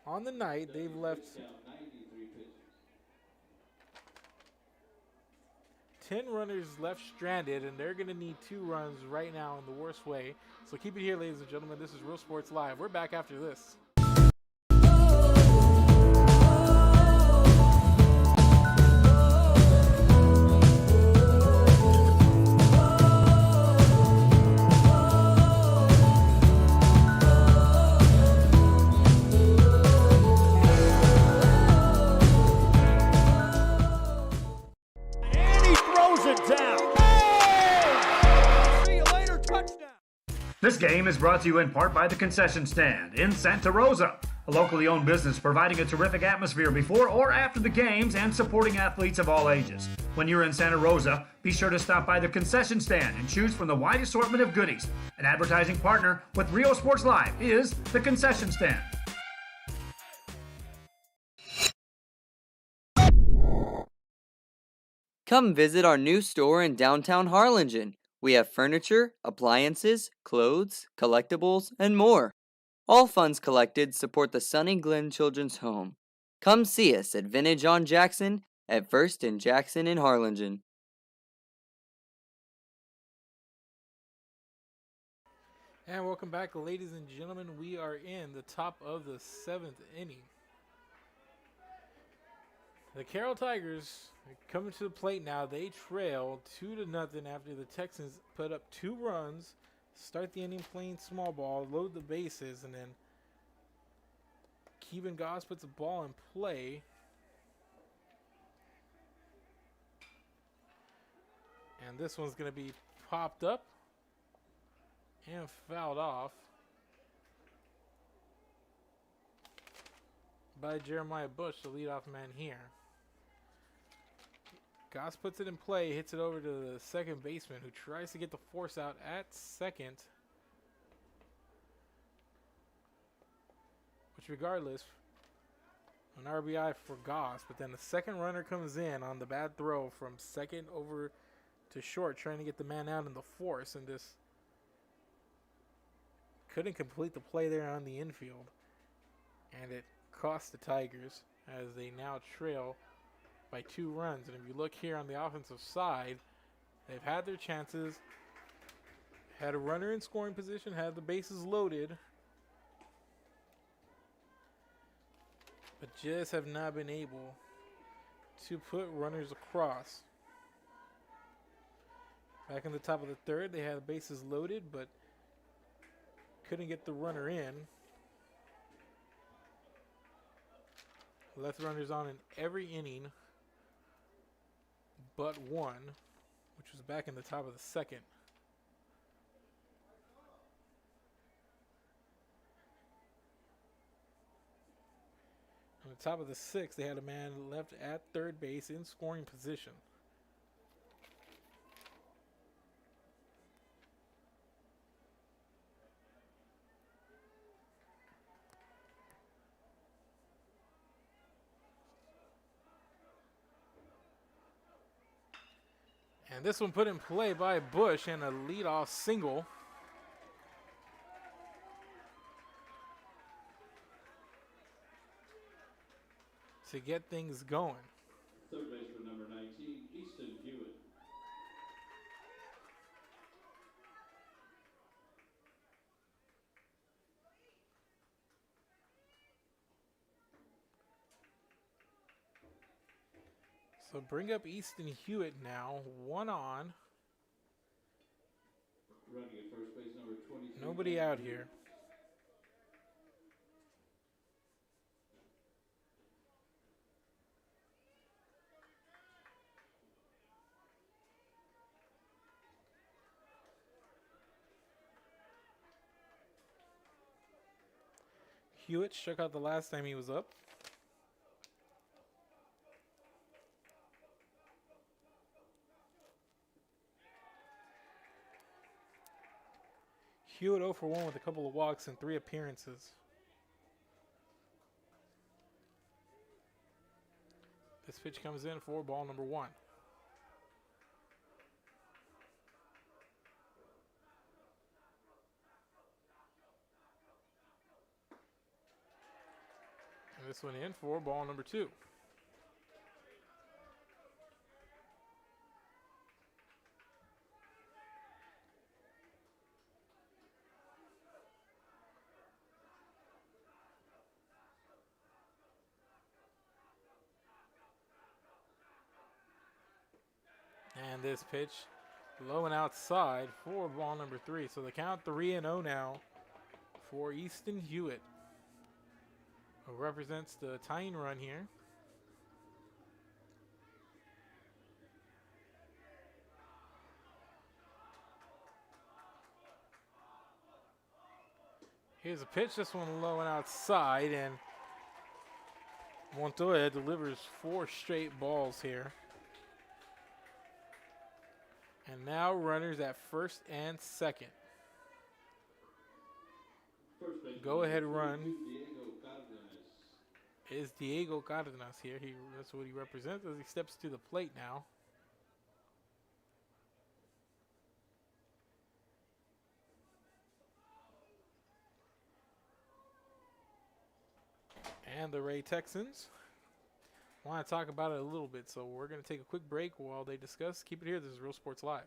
S3: on the night, they've left
S12: Count 93 pitches.
S3: 10 runners left stranded, and they're going to need 2 runs right now in the worst way. So keep it here, ladies and gentlemen. This is Real Sports Live. We're back after this.
S4: This game is brought to you in part by the Concession Stand in Santa Rosa, a locally owned business providing a terrific atmosphere before or after the games and supporting athletes of all ages. When you're in Santa Rosa, be sure to stop by the Concession Stand and choose from the wide assortment of goodies. An advertising partner with Rio Sports Live is the Concession Stand.
S9: Come visit our new store in downtown Harlingen. We have furniture, appliances, clothes, collectibles, and more. All funds collected support the Sunny Glen Children's Home. Come see us at Vintage on Jackson at First and Jackson in Harlingen.
S3: And welcome back, ladies and gentlemen. We are in the top of the 7th inning. The Carroll Tigers are coming to the plate now. They trail 2-0 after the Texans put up 2 runs, start the inning playing small ball, load the bases, and then Keevan Goss puts the ball in play. And this one's going to be popped up and fouled off by Jeremiah Bush, the leadoff man here. Goss puts it in play, hits it over to the second baseman, who tries to get the force out at second. Which, regardless, an RBI for Goss, but then the second runner comes in on the bad throw from second over to short, trying to get the man out in the force, and this couldn't complete the play there on the infield, and it cost the Tigers as they now trail by 2 runs. And if you look here on the offensive side, they've had their chances, had a runner in scoring position, had the bases loaded, but just have not been able to put runners across. Back in the top of the 3rd, they had the bases loaded, but couldn't get the runner in. Left runners on in every inning but 1, which was back in the top of the 2nd. On the top of the 6th, they had a man left at 3rd base in scoring position. And this one put in play by Bush and a leadoff single. To get things going.
S12: Third baseman number 19, Easton Hewitt.
S3: So bring up Easton Hewitt now, 1 on.
S12: Running at first base number 23.
S3: Nobody out here. Hewitt struck out the last time he was up. Hewitt 0 for 1 with a couple of walks and 3 appearances. this pitch comes in for ball number 1. And this one in for ball number 2. And this pitch low and outside for ball number 3. So the count 3-0 now for Easton Hewitt, who represents the tying run here. Here's a pitch, this one low and outside, and Montoya delivers 4 straight balls here. And now runners at first and second. Go ahead run is Diego Cardenas here. That's what he represents as he steps to the plate now. And the Ray Texans want to talk about it a little bit, so we're going to take a quick break while they discuss. Keep it here. This is Real Sports Live.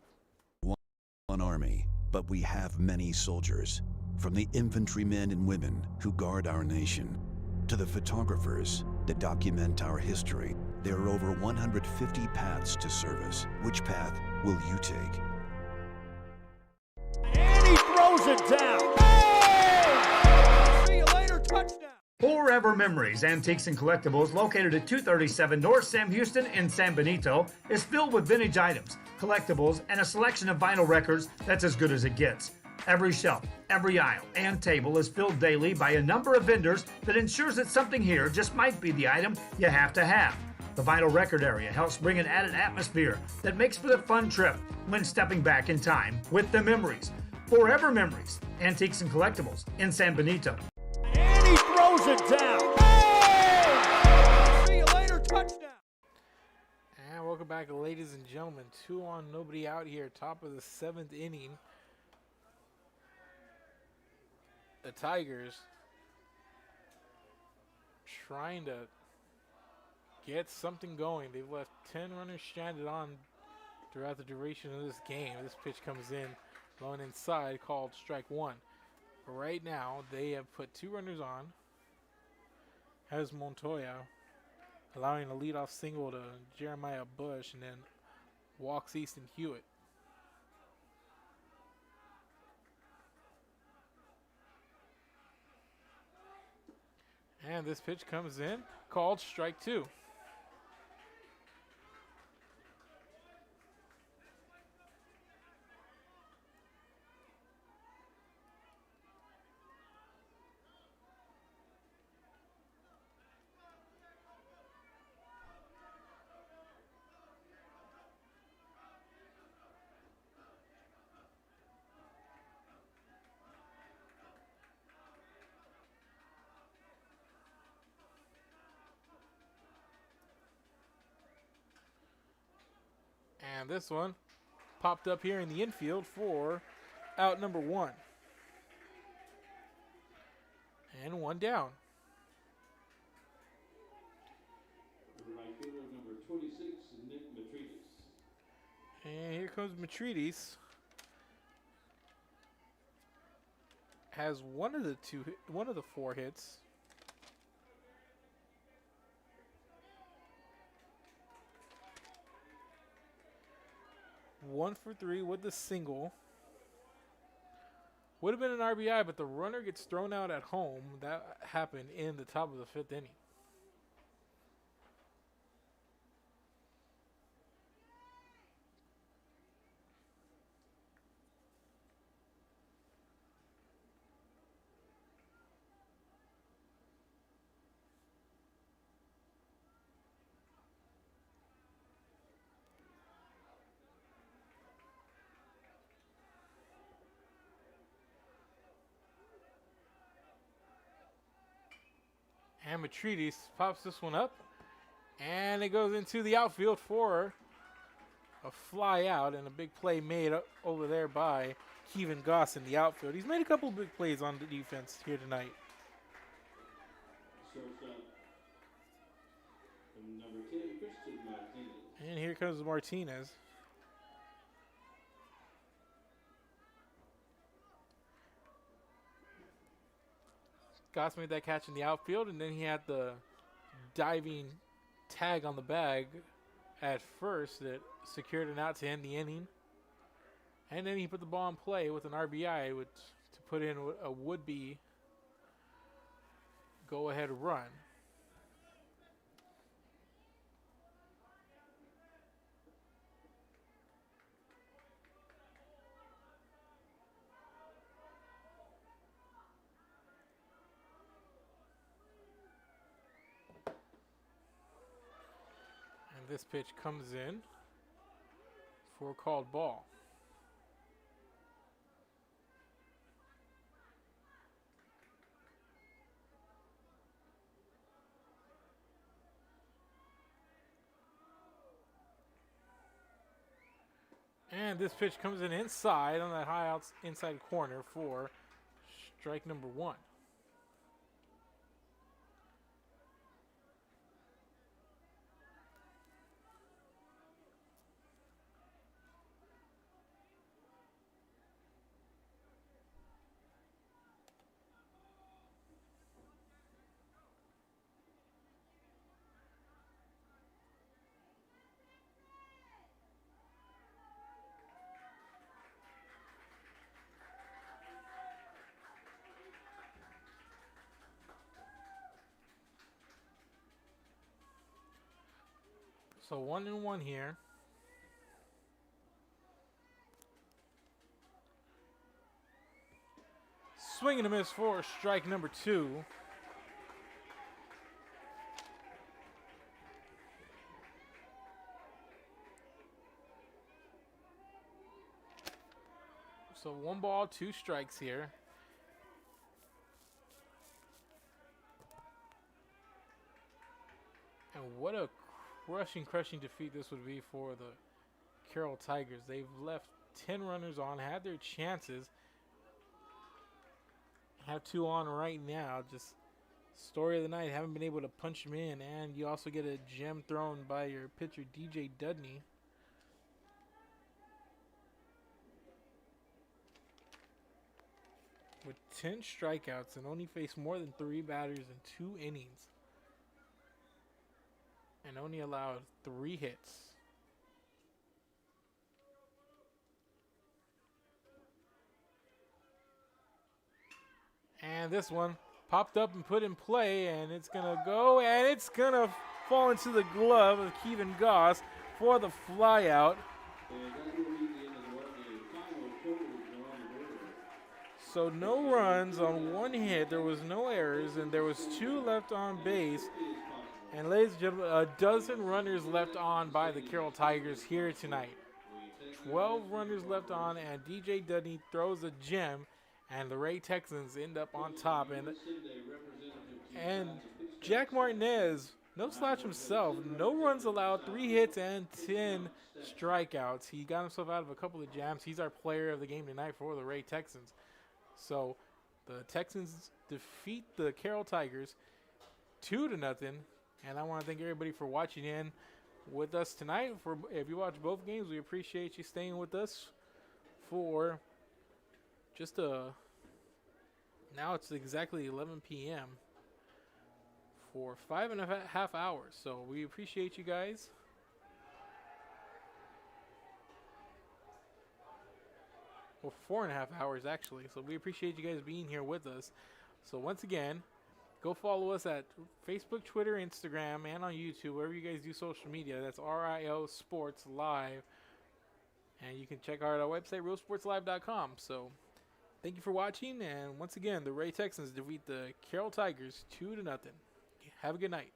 S6: One army, but we have many soldiers. From the infantrymen and women who guard our nation, to the photographers that document our history, there are over 150 paths to service. Which path will you take?
S1: And he throws it down. Hey! See you later, touchdown.
S4: Forever Memories, Antiques and Collectibles, located at 237 North Sam Houston in San Benito, is filled with vintage items, collectibles, and a selection of vinyl records that's as good as it gets. Every shelf, every aisle, and table is filled daily by a number of vendors that ensures that something here just might be the item you have to have. The vinyl record area helps bring an added atmosphere that makes for the fun trip when stepping back in time with the memories. Forever Memories, Antiques and Collectibles in San Benito.
S1: And he throws it down. Hey! See you later, touchdown.
S3: And welcome back, ladies and gentlemen. 2 on, nobody out here, top of the 7th inning. The Tigers trying to get something going. They've left 10 runners stranded on throughout the duration of this game. This pitch comes in, going inside, called strike 1. But right now, they have put 2 runners on. Has Montoya allowing a leadoff single to Jeremiah Bush, and then walks Easton Hewitt. And this pitch comes in, called strike 2. And this one popped up here in the infield for out number 1. And 1 down.
S12: Right fielder number 26, Nick Matridis.
S3: And here comes Matridis. Has one of the 4 hits. One for 3 with the single. Would have been an RBI, but the runner gets thrown out at home. That happened in the top of the 5th inning. And Matridis pops this one up And it goes into the outfield for a fly out and a big play made over there by Kevin Goss in the outfield. He's made a couple big plays on the defense here tonight.
S12: Shortstop, number 10, Christian Martinez.
S3: And here comes Martinez. Goss made that catch in the outfield, and then he had the diving tag on the bag at first that secured an out to end the inning. And then he put the ball in play with an RBI to put in a would-be go-ahead run. And this pitch comes in for a called ball. And this pitch comes in inside on that high inside corner for strike number 1. So 1-1 here. Swing and a miss for strike number 2. So 1 ball, 2 strikes here. And what a crushing defeat this would be for the Carroll Tigers. They've left 10 runners on, had their chances. Have 2 on right now. Just story of the night, haven't been able to punch them in. And you also get a gem thrown by your pitcher, DJ Dudney. With 10 strikeouts and only faced more than 3 batters in 2 innings. And only allowed 3 hits. And this one popped up and put in play, and it's going to go, and it's going to fall into the glove of Kevin Goss for the fly out. So no runs on 1 hit. There was no errors, and there was 2 left on base. And ladies and gentlemen, a dozen runners left on by the Carroll Tigers here tonight. 12 runners left on, and DJ Dudney throws a gem, and the Ray Texans end up on top. And Jack Martinez, no slouch himself, no runs allowed, 3 hits and 10 strikeouts. He got himself out of a couple of jams. He's our player of the game tonight for the Ray Texans. So the Texans defeat the Carroll Tigers 2-0. And I want to thank everybody for watching in with us tonight. If you watch both games, we appreciate you staying with us for just now it's exactly 11 p.m. for 5.5 hours. So we appreciate you guys. Well, 4.5 hours actually. So we appreciate you guys being here with us. So once again, go follow us at Facebook, Twitter, Instagram, and on YouTube, wherever you guys do social media. That's RIO Sports Live. And you can check out our website, realsportslive.com. So thank you for watching. And once again, the Ray Texans defeat the Carroll Tigers 2-0. Have a good night.